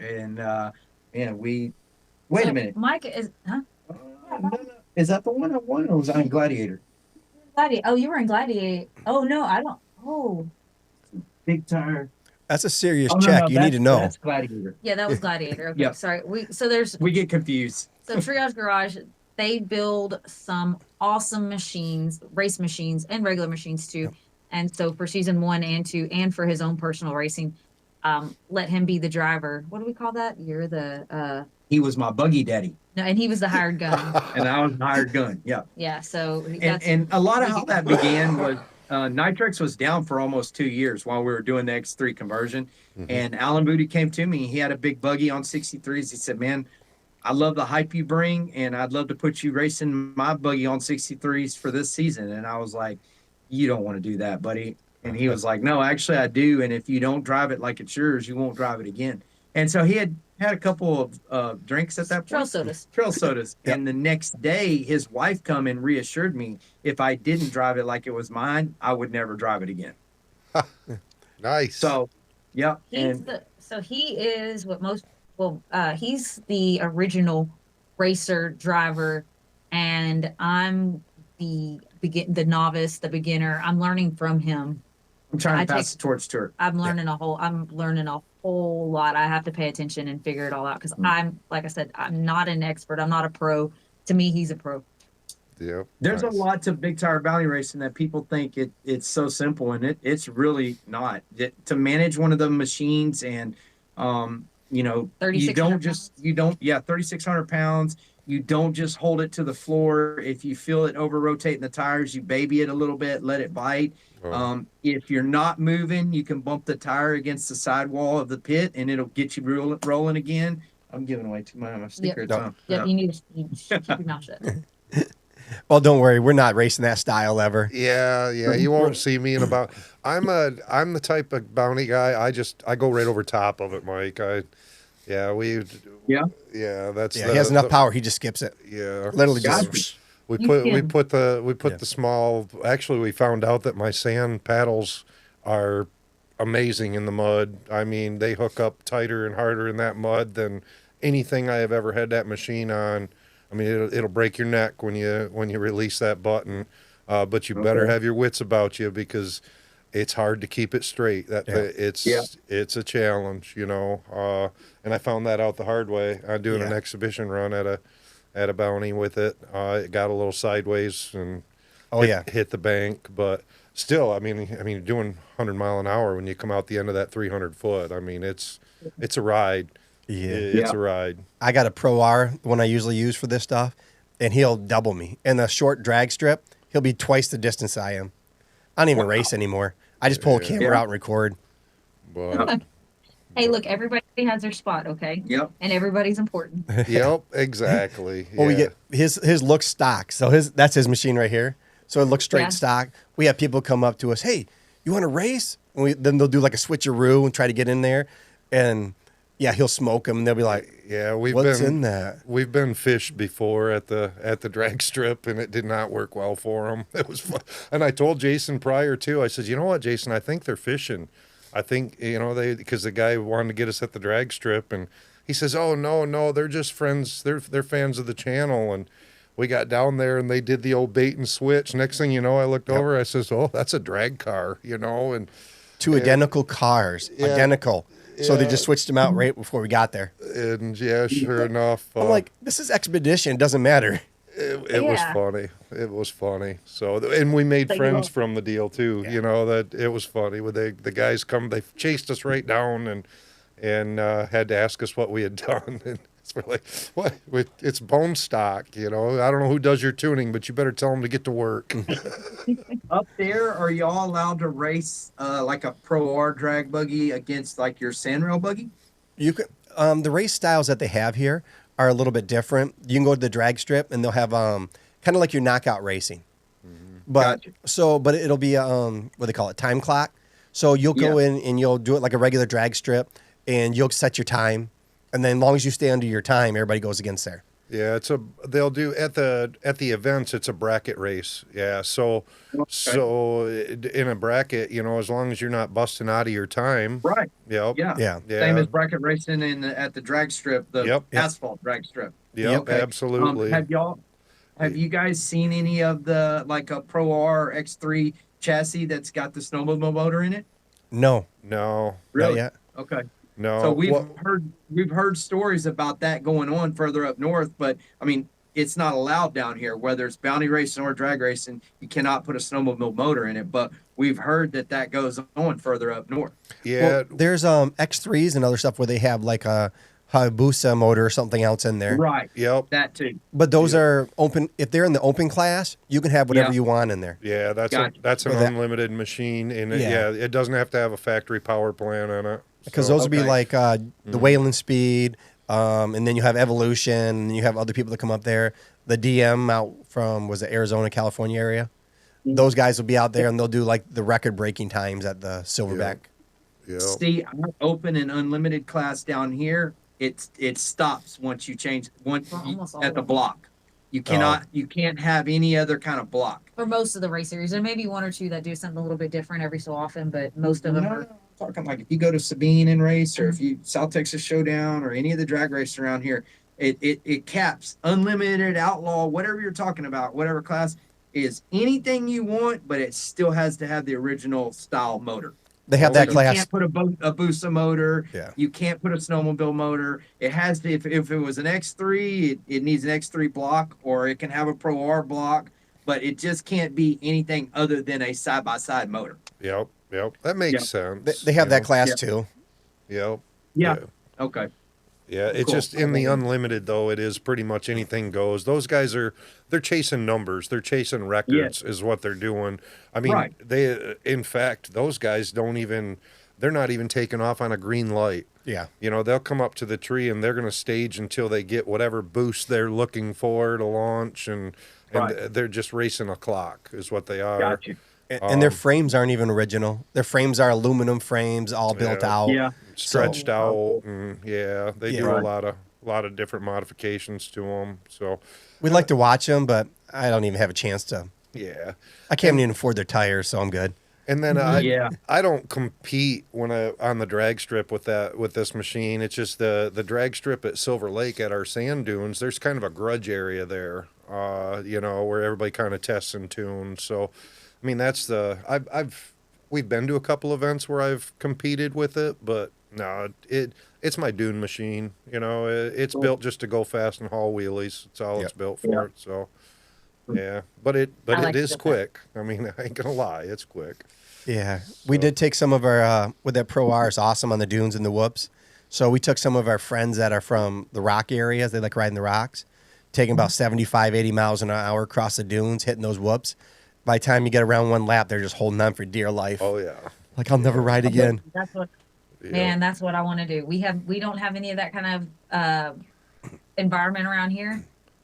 and we. Wait So, a minute, Mike is no. Is that the one I won, or was I in Gladiator? Gladiator. Oh, you were in Gladiator. Oh no, I don't. Oh, Big tire. That's a serious Oh, no, check. no, You need to know. That's Gladiator. yeah, that was Gladiator. Okay, Yep. sorry. We get confused. So Triage Garage, they build some awesome machines, race machines, and regular machines too. Yep. And so for season 1 and 2, and for his own personal racing, let him be the driver. What do we call that? You're the He was my buggy daddy, no, and he was the hired gun. and I was the hired gun. Yeah. Yeah. So And a lot of how that began was Nitrix was down for almost 2 years while we were doing the X3 conversion. And Alan Booty came to me. He had a big buggy on 63s. He said, man, I love the hype you bring, and I'd love to put you racing my buggy on 63s for this season. And I was like, you don't want to do that, buddy. And he was like, no, actually I do. And if you don't drive it like it's yours, you won't drive it again. And so he had a couple of drinks at that point. Trail sodas. Yep. And the next day, his wife come and reassured me if I didn't drive it like it was mine, I would never drive it again. Nice. So, yeah. he is what most he's the original racer driver, and I'm the novice, the beginner. I'm learning from him. I'm trying to pass the torch to her. I'm learning a whole lot. I have to pay attention and figure it all out because like I said, I'm not an expert. I'm not a pro. To me, he's a pro. Yeah. There's Nice. a lot to big tire bounty racing that people think it's so simple, and it's really not. To manage one of the machines, and you don't 3,600 pounds. You don't just hold it to the floor. If you feel it over rotating the tires, you baby it a little bit, let it bite. If you're not moving, you can bump the tire against the sidewall of the pit, and it'll get you rolling again. I'm giving away too much of my secrets. Yep, you need to keep your mouth shut. Well, don't worry. We're not racing that style ever. Yeah. You won't see me in about. I'm the type of bounty guy. I go right over top of it, Mike. Yeah. That's He has enough power. He just skips it. Yeah. Literally Gotcha. just. We put the small. Actually, we found out that my sand paddles are amazing in the mud. I mean, they hook up tighter and harder in that mud than anything I have ever had that machine on. I mean, it'll break your neck when you release that button. But you better have your wits about you because it's hard to keep it straight. It's a challenge, and I found that out the hard way. I'm doing an exhibition run at a bounty with it. It got a little sideways and hit the bank, but still, I mean, doing 100 mile an hour when you come out the end of that 300 foot. I mean, it's a ride. Yeah. It's a ride. I got a Pro R, the one I usually use for this stuff, and he'll double me. In the short drag strip, he'll be twice the distance I am. I don't even race anymore. I just pull a camera out and record. But Hey, look, everybody has their spot, okay? Yep. And everybody's important. yep, exactly. Well, we get his looks stock. So that's his machine right here. So it looks straight stock. We have people come up to us, hey, you want to race? And then they'll do like a switcheroo and try to get in there. And he'll smoke them. And they'll be like, what's in that? We've been fished before at the drag strip, and it did not work well for them. It was fun. And I told Jason prior too. I said, you know what, Jason? I think they're fishing. I think because the guy wanted to get us at the drag strip, and he says, "Oh no, they're just friends. They're fans of the channel." And we got down there and they did the old bait and switch. Next thing you know, I looked over. I says, "Oh, that's a drag car," and Two identical cars, Yeah. identical. So they Yeah. just switched them out right before we got there. and yeah, sure enough, I'm like, this is Expedition. It doesn't matter. it was Yeah. funny. It was funny. So, and we made Like, friends well- from the deal too. That it was funny. When the guys they chased us right down and had to ask us what we had done. And we're like, what? It's bone stock. I don't know who does your tuning, but you better tell them to get to work. Up there, are y'all allowed to race like a Pro R drag buggy against like your sandrail buggy? You could, the race styles that they have here are a little bit different. You can go to the drag strip and they'll have kind of like your knockout racing, but Gotcha. but it'll be what they call it, time clock. So you'll go in and you'll do it like a regular drag strip, and you'll set your time, and then as long as you stay under your time, everybody goes against there. Yeah, they'll do at the events. It's a bracket race. Yeah, so in a bracket, as long as you're not busting out of your time. Right. Yep. Yeah. Yeah. Same as bracket racing at the drag strip, the Yep. asphalt drag strip. Yep. Okay. Absolutely. Have you guys seen any of the like a Pro R X3 chassis that's got the snowmobile motor in it? No, No. Really? not yet. Okay. No. So we've heard stories about that going on further up north, but I mean it's not allowed down here. Whether it's bounty racing or drag racing, you cannot put a snowmobile motor in it. But we've heard that goes on further up north. Yeah. Well, there's X3s and other stuff where they have like a Hayabusa motor or something else in there. Right. Yep. That too. But those are open. If they're in the open class, you can have whatever Yeah. you want in there. Yeah. That's Gotcha. an But that- unlimited machine, and Yeah. it doesn't have to have a factory power plant in it. Because So- those would be Okay. like the Wayland Speed, and then you have Evolution, and you have other people that come up there. The DM out from, was it Arizona, California area? Those guys will be out there, and they'll do like the record breaking times at the Silverback. Yep. See, our open and unlimited class down here, it stops once you change For almost all at of the them. block. You can't have any other kind of block. For most of the race series, there may be one or two that do something a little bit different every so often, but most of them No, are. I'm talking like if you go to Sabine and race, or if you South Texas Showdown, or any of the drag races around here, it caps unlimited, outlaw, whatever you're talking about, whatever class is anything you want, but it still has to have the original style motor. They have Oh, that you class. You can't put a Busa motor. Yeah. You can't put a snowmobile motor. It has to. If it was an X3, it needs an X3 block, or it can have a Pro R block, but it just can't be anything other than a side by side motor. Yep. That makes sense. They have you that know? class Yeah. too. Yep. Yeah. Okay. Yeah, it's Cool. just in the unlimited though. It is pretty much anything goes. Those guys they're chasing numbers. They're chasing records, is what they're doing. I mean, Right. in fact, those guys they're not even taking off on a green light. Yeah. They'll come up to the tree and they're going to stage until they get whatever boost they're looking for to launch, and Right. they're just racing a clock, is what they are. Got you. And their frames aren't even original. Their frames are aluminum frames, all built Yeah. out. Yeah. Stretched So- out, and they do Right. a lot of different modifications to them. So We'd like to watch them, but I don't even have a chance to. yeah. I can't even afford their tires, so I'm good. And then Yeah. I don't compete on the drag strip with this machine. It's just the drag strip at Silver Lake at our sand dunes. There's kind of a grudge area there, where everybody kind of tests and tunes. So, I mean, that's we've been to a couple events where I've competed with it, but no, it's my dune machine. It's built just to go fast and haul wheelies. That's all it's built for. Yeah. So, yeah, but it like is the- quick. I mean, I ain't gonna lie, it's quick. Yeah. We did take some of our, with that Pro R, it's awesome on the dunes and the whoops. So we took some of our friends that are from the rock areas. They like riding the rocks, taking about 75, 80 miles an hour across the dunes, hitting those whoops. By the time you get around one lap, they're just holding on for dear life. Oh yeah. Like, I'll never ride again. That's what, Yeah. man. That's what I want to do. We don't have any of that kind of environment around here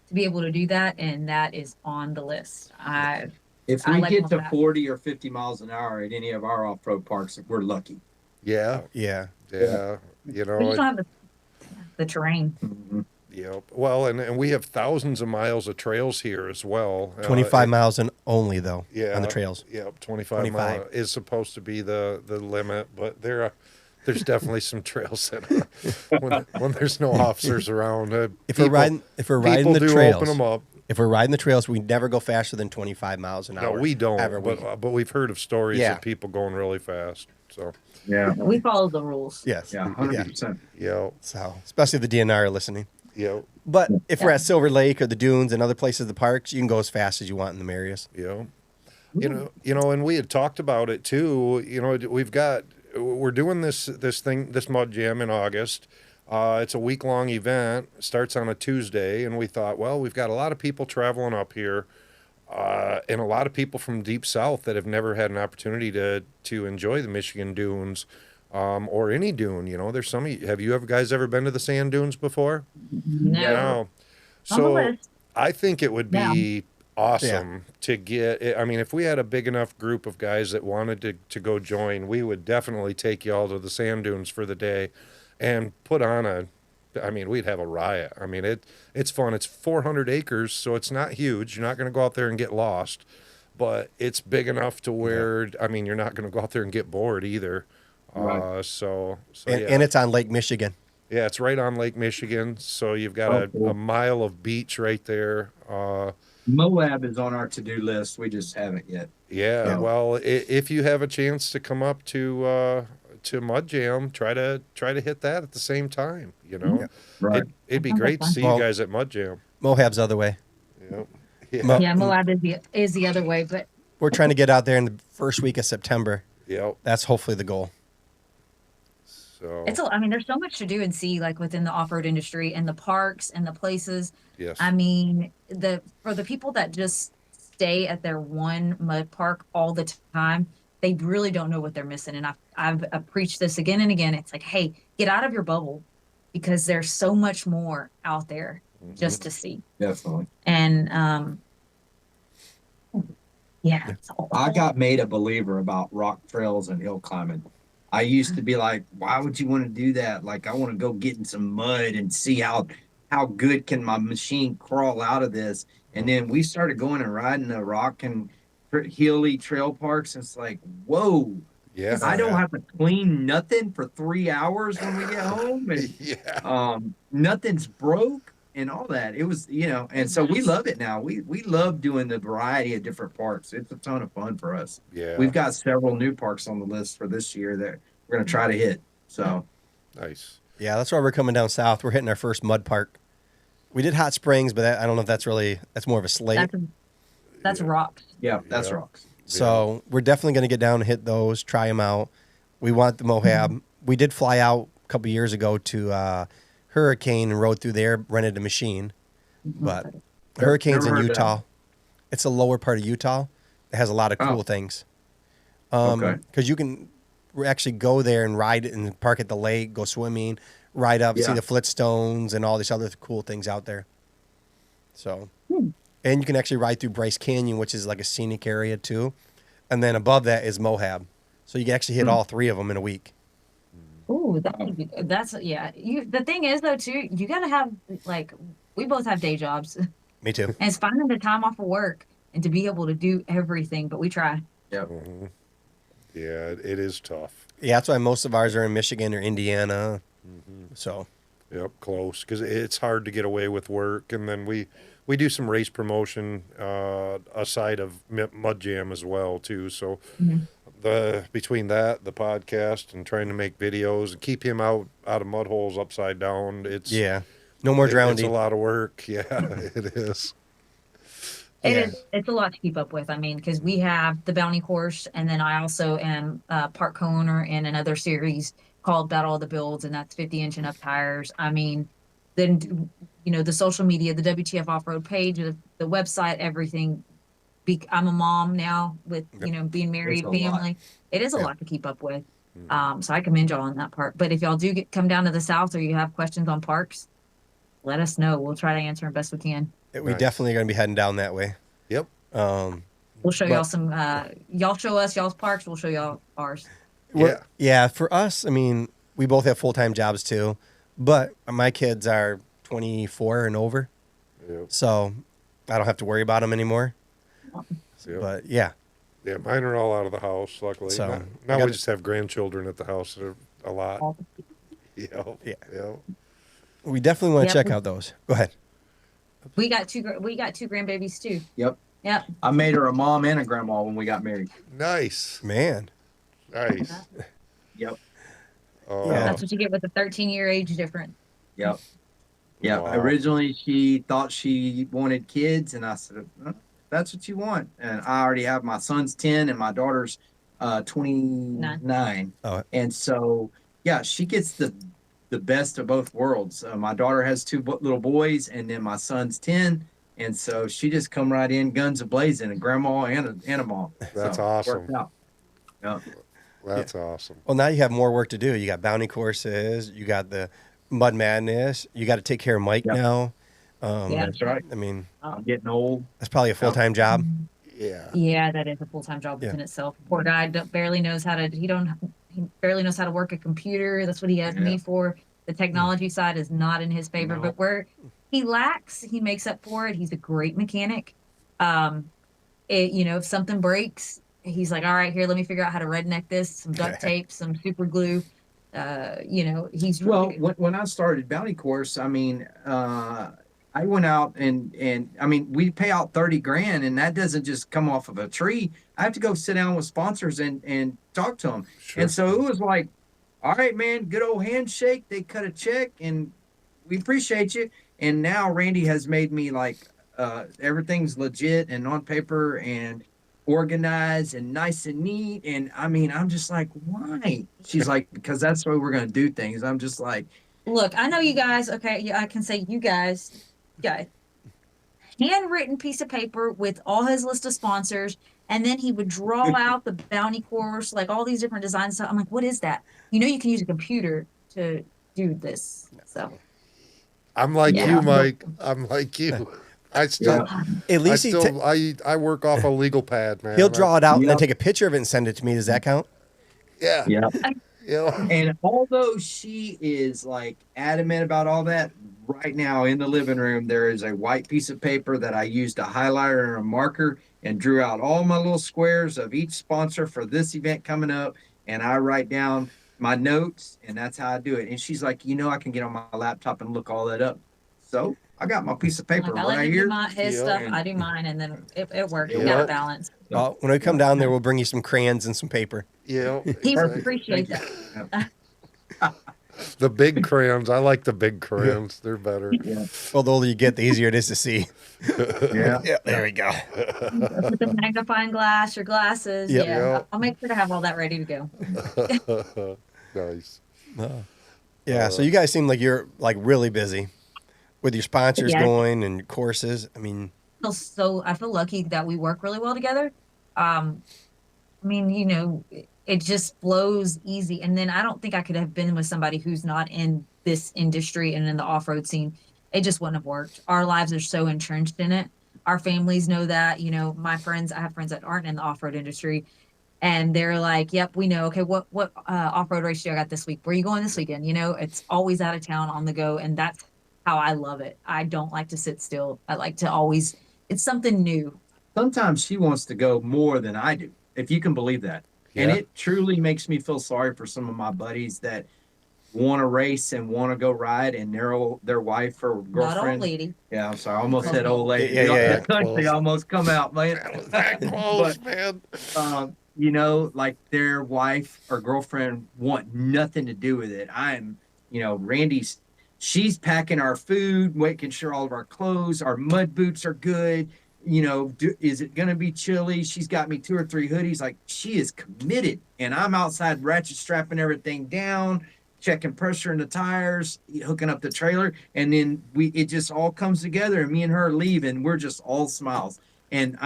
to be able to do that, and that is on the list. If I we like get all to that. 40 or 50 miles an hour at any of our off-road parks, we're lucky. Yeah. Yeah. Yeah. We just don't have the terrain. Mhm. Yep. Well, and we have thousands of miles of trails here as well. 25 miles and only, though, Yeah. on the trails. Yep. 25 25. mile is supposed to be the limit, but they're there's definitely some trails that when there's no officers around. If we're riding people the do trails, open them up. if we're riding the trails, we never go faster than 25 miles an No, hour. we don't. Ever. But we've heard of stories Yeah. of people going really fast. So Yeah. We follow the rules. Yes. Yeah. 100%. yeah, So, especially if the DNR are listening. yeah, But if we're at Silver Lake or the dunes and other places, the parks, you can go as fast as you want in them areas. yeah. You know, and we had talked about it too. You know, we're doing this mud jam in August. It's a week-long event. Starts on a Tuesday, and we thought, well, we've got a lot of people traveling up here, and a lot of people from deep south that have never had an opportunity to enjoy the Michigan dunes, or any dune. You know, there's some. Have you guys ever been to the sand dunes before? No. No. On the So list. I think it would be awesome Yeah. to get. I mean, if we had a big enough group of guys that wanted to go join, we would definitely take you all to the sand dunes for the day, and put on I mean, we'd have a riot. I mean, it's fun. It's 400 acres, so it's not huge. You're not going to go out there and get lost, but it's big enough to where I mean, you're not going to go out there and get bored either. Right. So And, yeah. and it's on Lake Michigan. Yeah, it's right on Lake Michigan, so you've got cool. a mile of beach right there. Moab is on our to-do list. We just haven't yet. Yeah, Yeah. well, if you have a chance to come up to Mud Jam, try to hit that at the same time. You know, Yeah. Right. it'd be Sounds great to like see fun. you guys at Mud Jam. Mohab's the other way. Yep. Mo- Yeah, Moab is the other way, but We're trying to get out there in the first week of September. Yep. That's hopefully the goal. So I mean, there's so much to do and see, like within the off-road industry and the parks and the places. yes. I mean, for the people that just stay at their one mud park all the time, they really don't know what they're missing. And I've preached this again and again. It's like, hey, get out of your bubble, because there's so much more out there just to see. Definitely. And yeah, it's all- I got made a believer about rock trails and hill climbing. I used to be like, why would you want to do that? Like, I want to go get in some mud and see how good can my machine crawl out of this. And then we started going and riding the rock and hilly trail parks. And it's like, whoa, yeah. I don't have to clean nothing for 3 hours when we get home. And Yeah. nothing's broke and all that. It was, and so we love it now. We love doing the variety of different parks. It's a ton of fun for us. Yeah. We've got several new parks on the list for this year that we're going to try to hit. So Nice. Yeah, that's why we're coming down south. We're hitting our first mud park. We did Hot Springs, but I don't know if that's more of a slate. that's rocks. yeah, that's Yeah. rocks. So we're definitely going to get down and hit those, try them out. We want the Moab. We did fly out a couple years ago to Hurricane and rode through there, rented a machine. But Hurricane's never in heard that. Utah. It's a lower part of Utah. It has a lot of cool things. Okay. Because you can actually go there and ride it and park at the lake, go swimming, ride up, see Yeah. the Flintstones and all these other cool things out there. So, and you can actually ride through Bryce Canyon, which is like a scenic area too. And then above that is Moab. So you can actually hit all three of them in a week. Ooh, that's yeah. The thing is though too, you gotta have we both have day jobs, and Me too. it's finding the time off of work and to be able to do everything. But we try. Yep. Mhm. Yeah, it is tough. Yeah, that's why most of ours are in Michigan or Indiana. So, Yep, close, because it's hard to get away with work, and then we do some race promotion aside of Mud Jam as well too. So between that, the podcast, and trying to make videos and keep him out of mud holes upside down, it's yeah. No more It's drowning. a lot of work. Yeah, it is. It's a lot to keep up with. I mean, because we have the Bounty course, and then I also am a park co-owner in another series called Battle of the Builds, and that's 50-inch and up tires. I mean, then the social media, the WTF Offroad page, the website, everything. I'm a mom now with being married, It's a lot. family. It is a Yeah. lot to keep up with. So I commend y'all on that part. But if y'all do come down to the south or you have questions on parks, let us know. We'll try to answer them best we can. We Nice. definitely are going to be heading down that way. Yep. We'll show y'all some. Y'all show us y'all's parks. We'll show y'all ours. Yeah. Yeah, for us, I mean, we both have full-time jobs too, but my kids are 24 and over, Yep. so I don't have to worry about them anymore. Yep. But yeah, Yeah, mine are all out of the house, luckily. So, Now I we gotta- just have grandchildren at the house that are A lot. All- Yeah. Yeah. Yeah. We definitely want to Yep. check out those. Go ahead. We got two grandbabies too. Yep. Yep. I made her a mom and a grandma when we got married. Nice. Man. Nice. Yep. Oh, Yeah. That's what you get with a 13-year age difference. Yep. Yeah. Wow. Originally, she thought she wanted kids, and I said, "That's what you want." And I already have my son's 10 and my daughter's 29. Oh. And so, yeah, she gets the best of both worlds. My daughter has two little boys, and then my son's 10. And so she just come right in, guns a blazing, a grandma and a mom. That's So, awesome. worked out. Yep. That's awesome. Well, now you have more work to do. You got bounty courses. You got the Mud Madness. You got to take care of Mike Yep. now. Yeah. That's right. I mean, I'm getting old. that's probably a full-time job. Yeah. Yeah, that is a full-time job Yeah. within itself. Poor guy barely knows how to. He barely knows how to work a computer. That's what he has Yeah. me for. The technology side is not in his favor, No. but where he lacks, he makes up for it. He's a great mechanic. If something breaks, he's like, all right, here, let me figure out how to redneck this. Some duct tape, some super glue. He's Well, really when I started Bounty Course, I mean, I went out and I mean, we pay out 30 grand, and that doesn't just come off of a tree. I have to go sit down with sponsors and talk to them. Sure. And so it was like, all right, man, good old handshake. They cut a check, and we appreciate you. And now Randy has made me like everything's legit and on paper and organized and nice and neat. And I mean, I'm just like, why? She's like, because that's the way we're going to do things. I'm just like, look. I know you guys. Okay, yeah, I can say you guys got handwritten piece of paper with all his list of sponsors, and then he would draw out the bounty course, like all these different designs. So I'm like, what is that? You can use a computer to do this. So I'm like Yeah. you, Mike. I'm like you. I still, At least I work off a legal pad, man. he'll draw it out and then Yep. take a picture of it and send it to me. Does that count? Yeah. yeah. Yeah. And although she is like adamant about all that, right now in the living room, there is a white piece of paper that I used a highlighter and a marker and drew out all my little squares of each sponsor for this event coming up. And I write down my notes, and that's how I do it. And she's like, I can get on my laptop and look all that up. So I got my piece of paper like, I let right him here. do his Yeah. stuff. I do mine, and then it works. We Yeah. got a balance. Well, when we come down there, we'll bring you some crayons and some paper. Yeah. He would Perfect. appreciate Thank that. The big crayons. I like the big crayons. They're better. Yeah. Well, the older you get, the easier it is to see. Yeah. Yeah, there we go. With the magnifying glass, your glasses. Yep. Yeah, Yep. I'll make sure to have all that ready to go. Nice. Yeah, so you guys seem like you're like really busy with your sponsors Yeah. going and your courses. I mean, I feel lucky that we work really well together. It just flows easy. And then I don't think I could have been with somebody who's not in this industry and in the off-road scene. It just wouldn't have worked. Our lives are so entrenched in it. Our families know that. I have friends that aren't in the off-road industry, and they're like, yep, we know. Okay, what off-road race do I got this week? Where are you going this weekend? It's always out of town on the go. And that's how I love it. I don't like to sit still. I like to always, it's something new. Sometimes she wants to go more than I do, if you can believe that. And Yeah. it truly makes me feel sorry for some of my buddies that want to race and want to go ride, and their wife or Not old girlfriend. lady. Yeah, I'm sorry, I almost said old lady. Yeah. The country Close. almost come out, man. That was that close, man. Like their wife or girlfriend want nothing to do with it. Randy's, she's packing our food, making sure all of our clothes, our mud boots are good. Is it going to be chilly? She's got me 2 or 3 hoodies. Like, she is committed. And I'm outside ratchet strapping everything down, checking pressure in the tires, hooking up the trailer. And then it just all comes together, and me and her leave, and we're just all smiles. And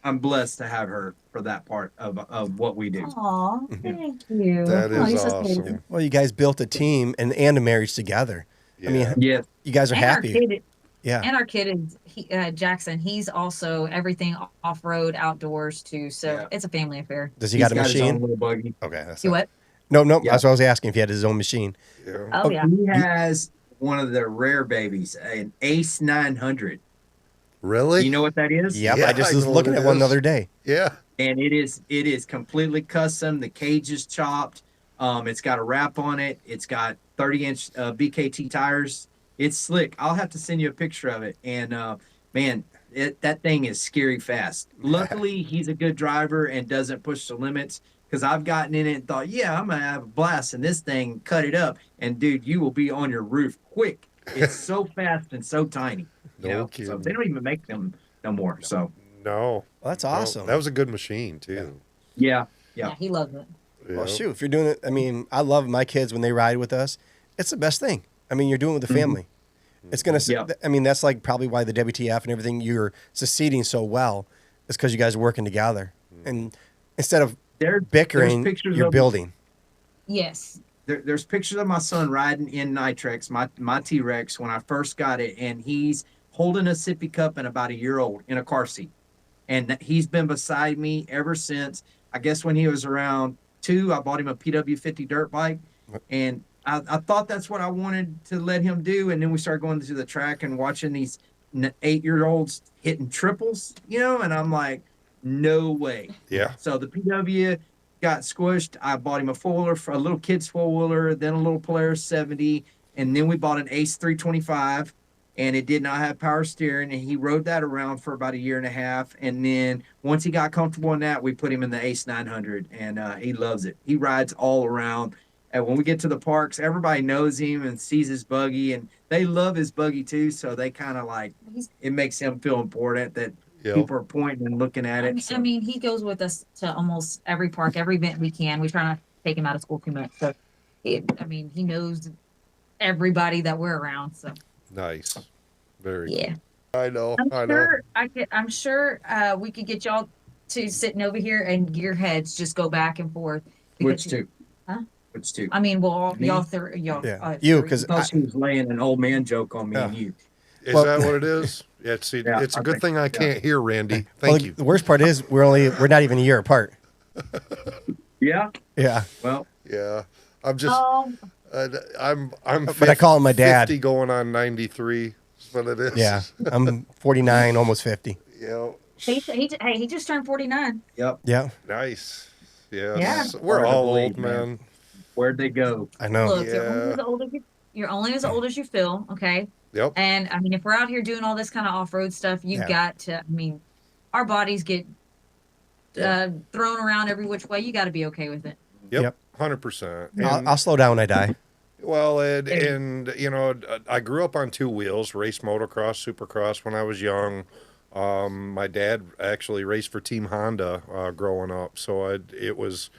I'm blessed to have her for that part of what we do. Aw, thank you. That Oh, is you're so sweet. awesome. well, you guys built a team and a marriage together. I mean, Yes. you guys are And our happy. kid, Yeah. and our kid is Jackson. He's also everything off-road, outdoors too. So Yeah. it's a family affair. Does he He's got a his own machine? little buggy. Okay. That's You what? No, Yeah. that's what I was asking if he had his own machine. Yeah. Oh yeah. He has one of the rare babies, an Ace 900. Really? You know what that is? Yep. Yeah, I just I was know looking what at it one the is. other day. Yeah. And it is completely custom. The cage is chopped. It's got a wrap on it. It's got 30-inch BKT tires. It's slick. I'll have to send you a picture of it. And man, that thing is scary fast. Luckily, he's a good driver and doesn't push the limits. Because I've gotten in it and thought, yeah, I'm gonna have a blast in this thing, cut it up, and dude, you will be on your roof quick. It's so fast and so tiny. You No know, so kidding. they don't even make them no more. So No. Well, that's No, awesome. that was a good machine too. yeah, Yeah, he loves it. Yeah. Well, shoot, if you're doing it, I mean, I love my kids when they ride with us. It's the best thing. I mean, you're doing it with the family. It's gonna. Yeah. I mean, that's like probably why the WTF and everything you're succeeding so well is because you guys are working together, and instead of there's bickering, pictures you're of building. Yes. there's pictures of my son riding in Nitrex, my T-Rex when I first got it, and he's holding a sippy cup and about a year old in a car seat, and he's been beside me ever since. I guess when he was around 2, I bought him a PW50 dirt bike, and I thought that's what I wanted to let him do, and then we started going to the track and watching these 8-year-olds hitting triples, and I'm like, no way. Yeah. So the PW got squished. I bought him a four-wheeler, for a little kid's four-wheeler, then a little Polaris 70, and then we bought an Ace 325, and it did not have power steering, and he rode that around for about a year and a half, and then once he got comfortable in that, we put him in the Ace 900, and he loves it. He rides all around. And when we get to the parks, everybody knows him and sees his buggy, and they love his buggy too, so they kind of like, it makes him feel important that Yep. people are pointing and looking at it. I mean, he goes with us to almost every park, every event we can. We try not to take him out of school too much. So, he knows everybody that we're around. So, Nice. Very yeah. cool. I know. I'm sure we could get y'all to sitting over here and your heads just go back and forth. Which two? Huh? Which two? I mean, well, Me? y'all, Yeah. You, three. 'cause I thought she was laying an old man joke on me Yeah. and you. Is Well- that what it is? Yeah, see, Yeah, it's a I good think- thing I yeah. can't hear, Randy. Well, Thank you. The worst part is we're not even a year apart. Yeah. Yeah. Well, Yeah. I'm just I'm But I call him my dad. 50 going on 93 is what it is. Yeah. I'm 49, almost 50. Yeah. He just turned 49. yep. Yeah. Nice. Yeah. Yeah. We're Hard to all believe, old, man. Where'd they go? I know. Look, you're only Yeah. as old as you're only as old as you feel. Okay. Yep. And I mean, if we're out here doing all this kind of off-road stuff, you've Yeah. got to. I mean, our bodies get thrown around every which way. You got to be okay with it. Yep. 100%. I'll slow down when I die. Well, and I grew up on 2 wheels, raced motocross, supercross when I was young. My dad actually raced for Team Honda growing up, so it was,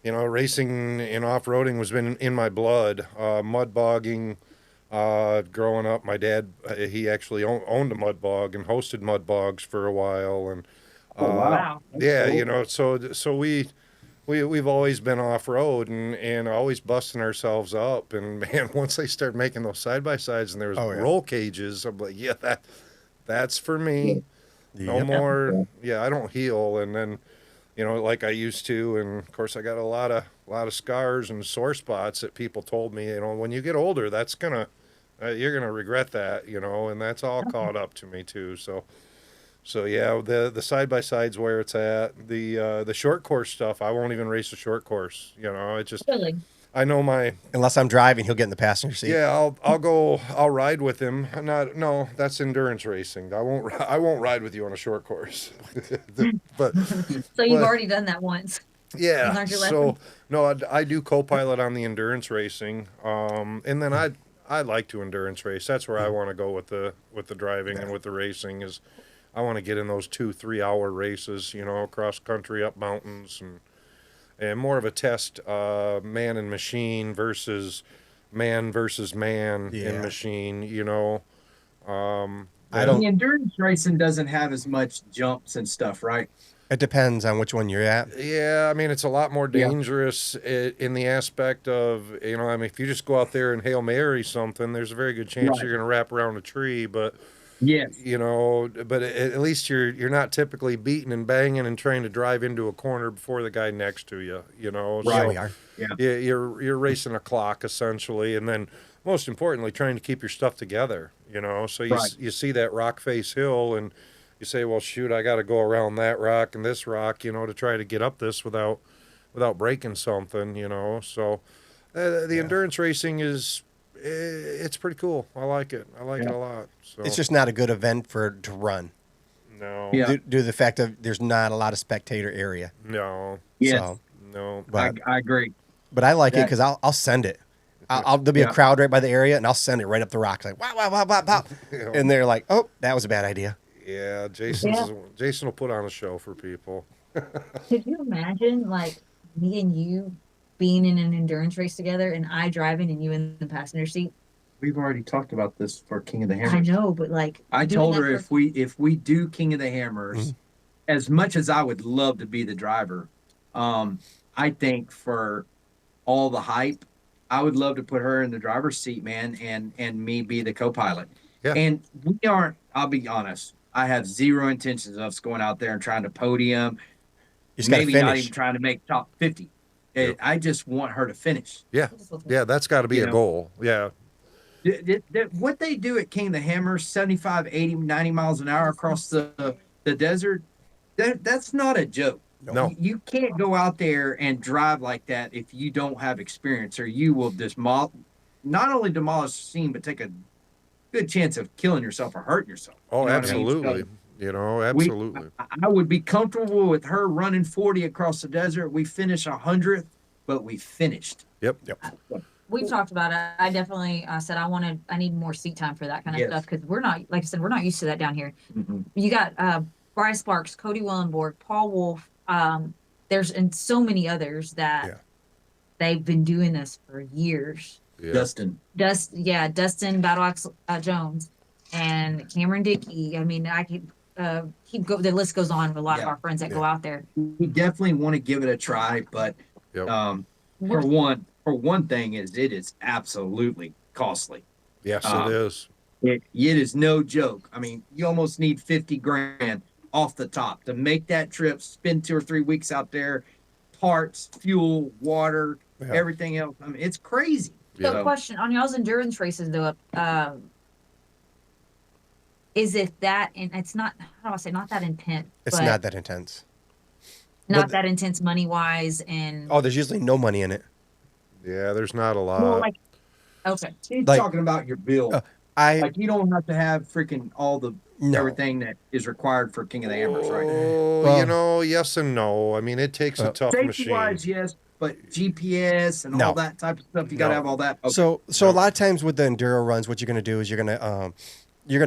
racing and off-roading was been in my blood. Mud bogging, growing up, my dad he actually owned a mud bog and hosted mud bogs for a while, and Wow. yeah, so we've always been off road and always busting ourselves up. And man, once they start making those side by sides and there was Oh, yeah. roll cages, I'm like, yeah, that's for me. No Yep. more. Yeah, I don't heal. And then, like I used to. And of course, I got a lot of scars and sore spots that people told me, when you get older, that's you're gonna regret that, and that's all caught up to me too. So yeah, the side by sides where it's at. The short course stuff, I won't even race a short course. It just Really? I know Unless I'm driving, he'll get in the passenger seat. yeah. I'll ride with him. No, that's endurance racing. I won't ride with you on a short course. but So you've But- already done that once. yeah, Learned your so lesson? no, I do co-pilot on the endurance racing. And then I like to endurance race. That's where I want to go with the driving and with the racing is. I want to get in those 2-3 hour races, across country, up mountains, and more of a test, man and machine versus man in Yeah. machine, I don't. The endurance racing doesn't have as much jumps and stuff, right? It depends on which one you're at. Yeah, I mean, it's a lot more Yeah. dangerous in the aspect of, if you just go out there and Hail Mary something, there's a very good chance Right. you're going to wrap around a tree, but Yes. but at least you're not typically beating and banging and trying to drive into a corner before the guy next to you, Yeah, So we are. you're racing a clock essentially, and then most importantly, trying to keep your stuff together, So Right. you see that rock face hill, and you say, well, shoot, I got to go around that rock and this rock, to try to get up this without without breaking something, you know. So the endurance racing is it's pretty cool. I like it. I like it a lot. So It's just not a good event to run. no, Yeah. Due to the fact that there's not a lot of spectator area. no, Yes, So, no. but I agree. I like it That- because I'll send it. There'll be a Yeah. crowd right by the area, and I'll send it right up the rocks, like wow, wow, wow, wow, wow, Yeah. and they're like, "Oh, that was a bad idea." Yeah, Yeah. Jason will put on a show for people. Could you imagine like me and you being in an endurance race together and I driving and you in the passenger seat? We've already talked about this for King of the I Hammers. know, but like I doing told that her for- if we do King of the Hammers, as much as I would love to be the driver, I think for all the hype, I would love to put her in the driver's seat, man, and me be the co-pilot. Yeah. And we aren't. I'll be honest. I have zero intentions of us going out there and trying to podium. You just got to Maybe not finish. even trying to make top 50. Yep. I just want her to finish. Yeah, yeah, that's got to be You a know. goal. Yeah, What they do at King of the Hammers, 75, 80, 90 miles an hour across the desert, that's not a joke. no, You can't go out there and drive like that if you don't have experience, or you will not only demolish the scene, but take a good chance of killing yourself or hurting yourself. oh, You know what I mean? absolutely. So You know, we- absolutely. I would be comfortable with her running 40 across the desert. We finished 100th, but we finished. Yep. we've talked about it. I definitely said I need more seat time for that kind of Yes. stuff because we're not, like I said, we're not used to that down here. Mhm. You got Bryce Sparks, Cody Willenborg, Paul Wolf. There's and so many others that Yeah. they've been doing this for years. Yeah. Dustin. Dustin Battle Axe Jones and Cameron Dickey. I mean, I could the list goes on with a lot of Yeah. our friends that go out there. We definitely want to give it a try, but Yep. for one thing is it is absolutely costly. Yes, Um, it is. It is no joke. I mean, you almost need 50 grand off the top to make that trip, spend 2 or 3 weeks out there, parts, fuel, water, Yeah. everything else. I mean, it's crazy. So, Yeah. question on y'all's endurance races though, is it that? And it's not. How do I say? Not that intense. It's but not that intense. not but- that intense money wise, and Oh, there's usually no money in it. Yeah, there's not a lot. well, like okay, He's Like- talking about your bill. I Like, you don't have to have freaking all the no. everything that is required for King of the Hammers, right? Oh, Well- you know, yes and no. I mean, it takes a tough Safety machine. wise, yes, but GPS and No. all that type of stuff, you got to No. have all that. Okay. So No. a lot of times with the enduro runs, what you're going to do is you're going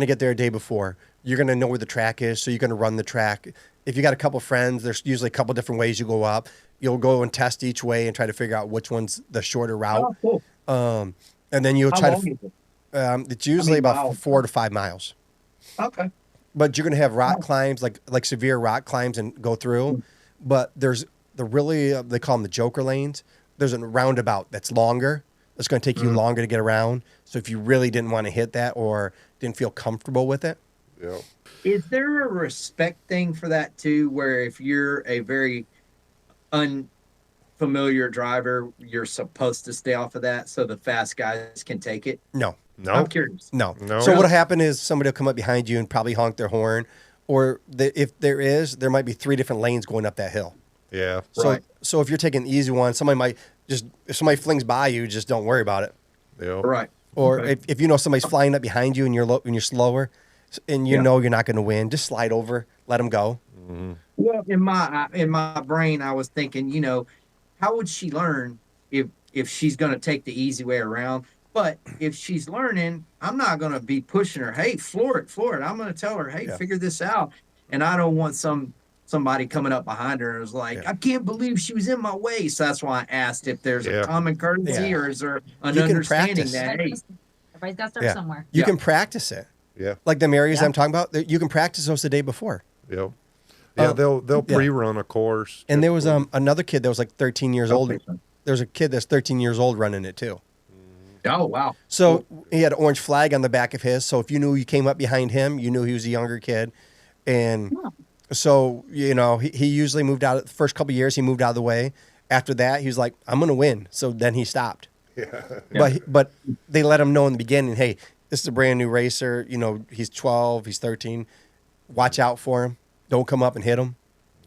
to get there a day before. You're going to know where the track is, so you're going to run the track. If you got a couple friends, there's usually a couple different ways you go up. You'll go and test each way and try to figure out which one's the shorter route. Oh, cool. And then you'll How try long to. is it? It's usually about miles? 4 to 5 miles. Okay. But you're going to have rock climbs, like severe rock climbs, and go through. But there's the really they call them the joker lanes. There's a roundabout that's longer. It's going to take you longer to get around. So if you really didn't want to hit that or didn't feel comfortable with it, Yeah. Is there a respect thing for that too, where if you're a very unfamiliar driver, you're supposed to stay off of that so the fast guys can take it? no. No. I'm curious. No. No. So what'll happen is somebody will come up behind you and probably honk their horn, or if there might be 3 different lanes going up that hill. Yeah. So Right. so if you're taking the easy one, somebody might if somebody flings by you, just don't worry about it. Yeah. Right. Or Okay. if you know somebody's flying up behind you and you're slower, and you Yeah. know you're not going to win, just slide over, let them go. Well, in my brain, I was thinking, how would she learn if she's going to take the easy way around? But if she's learning, I'm not going to be pushing her. Hey, floor it. I'm going to tell her, hey, Yeah. figure this out. And I don't want somebody coming up behind her and was like, Yeah. I can't believe she was in my way. So that's why I asked if there's Yeah. a common courtesy Yeah. or is there an You can understanding practice. that, hey, everybody's got to start Yeah. somewhere. You Yeah. can practice it. Yeah. Like them areas Yeah. I'm talking about, you can practice those the day before. Yep. Yeah. They'll yeah. pre-run a course. And there was typically. another kid that was like 13 years old. Okay. There's a kid that's 13 years old running it too. Oh, wow. So he had an orange flag on the back of his. So if you knew you came up behind him, you knew he was a younger kid. And so, he usually moved out. The first couple of years, he moved out of the way. After that, he was like, I'm going to win. So then he stopped. Yeah. But they let him know in the beginning, hey, this is a brand new racer. He's 12, he's 13. Watch out for him. Don't come up and hit him.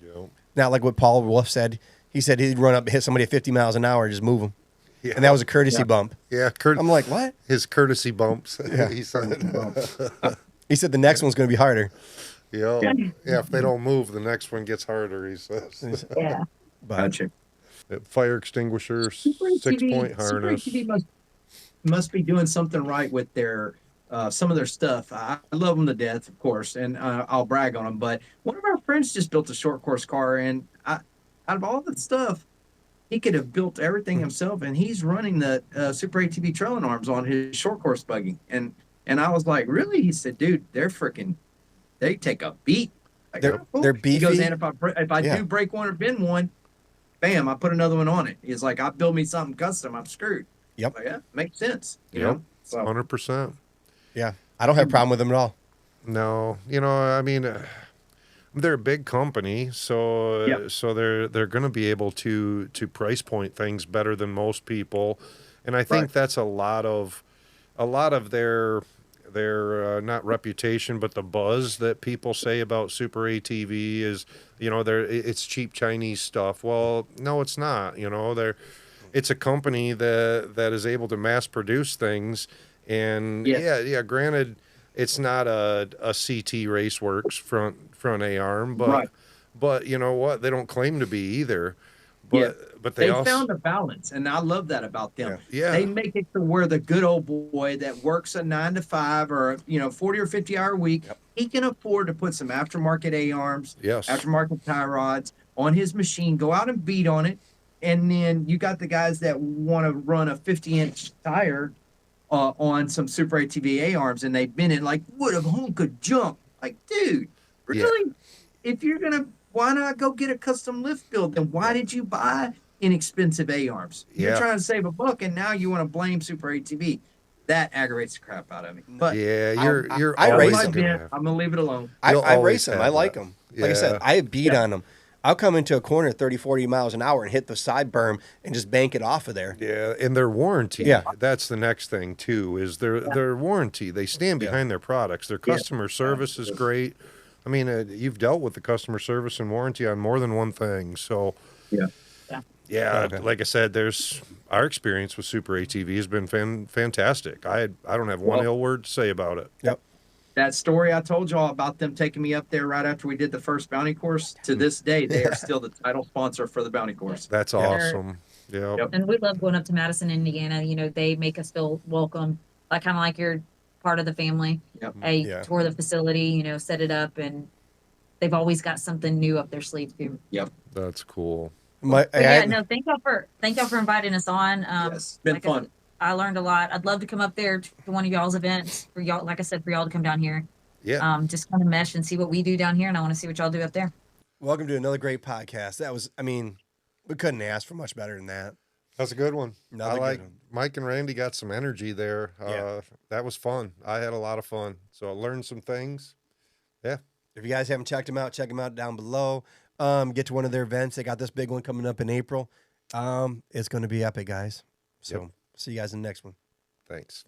Yep. Now, like what Paul Wolf said, He said he'd run up and hit somebody at 50 miles an hour and just move them. Yeah. And that was a courtesy bump. Yeah, I'm like, what? his courtesy bumps. Yeah. He said. He said the next one's going to be harder. Yeah. Yeah, if they don't move, the next one gets harder, he says. Yeah. But Gotcha. Fire extinguisher, Super 6-point ATV harness. Super ATV must be doing something right with their some of their stuff. I love them to death, of course, and I'll brag on them. But one of our friends just built a short course car, and out of all the stuff, he could have built everything himself, and he's running the Super ATV trailing arms on his short course buggy. And I was like, really? He said, dude, they take a beat. Like, They're- oh, cool. they're He goes, beefy. and if I Yeah. do break one or bend one, bam, I put another one on it. He's like, I build me something custom, I'm screwed. Yep. Like, yeah, makes sense. You Yep. know? So 100%. yeah, I don't have a problem with them at all. No, I mean, they're a big company, so Yep. so they're going to be able to price point things better than most people, and I think Right. that's a lot of their not reputation, but the buzz that people say about Super ATV is, it's cheap Chinese stuff. Well, no, it's not. It's a company that is able to mass produce things, and Yes. yeah. Granted, it's not a CT Raceworks front A arm, Right. but you know what? They don't claim to be either. Yeah. But They they also found a balance, and I love that about them. Yeah. They make it to where the good old boy that works a 9 to 5 or 40 or 50-hour week, he can afford to put some aftermarket A arms, Yes. aftermarket tie rods on his machine, go out and beat on it, and then you got the guys that want to run a 50-inch tire on some Super ATV A arms, and they've been in like would have home could jump. Like, dude, really? If you're gonna, why not go get a custom lift build? Then why did you buy inexpensive A arms? You're Yeah. trying to save a buck, and now you want to blame Super ATV. That aggravates the crap out of me. But Yeah, I- you're I always race my them. gonna bent, have. I'm gonna leave it alone. I You'll race always them. I have like that. them. Like I said, Yeah. I beat on them. I'll come into a corner at 30, 40 miles an hour and hit the side berm and just bank it off of there. Yeah, and their warranty. Yeah. That's the next thing too. Is their warranty? They stand behind their products. Their customer service is great. I mean, you've dealt with the customer service and warranty on more than one thing. So Yeah. yeah. Okay. Like I said, our experience with Super ATV has been fantastic. I don't have one Well- ill word to say about it. Yep. That story I told y'all about them taking me up there right after we did the first bounty course, to this day, they are still the title sponsor for the bounty course. That's awesome. Yeah. Yep. And we love going up to Madison, Indiana. They make us feel welcome, kind of like you're part of the family. Yep. They Yeah. tour the facility, set it up, and they've always got something new up their sleeve too. That's cool. My, But yeah, no, thank y'all for inviting us on. Yes, been like fun. I learned a lot. I'd love to come up there to one of y'all's events for y'all. Like I said, for y'all to come down here, Yeah. just kind of mesh and see what we do down here, and I want to see what y'all do up there. Welcome to another great podcast. That was, we couldn't ask for much better than that. That's a good one. Another I like good one. Mike and Randy got some energy there. Yeah. That was fun. I had a lot of fun. So I learned some things. Yeah. If you guys haven't checked them out, check them out down below. Get to one of their events. They got this big one coming up in April. It's going to be epic, guys. So see you guys in the next one. Thanks.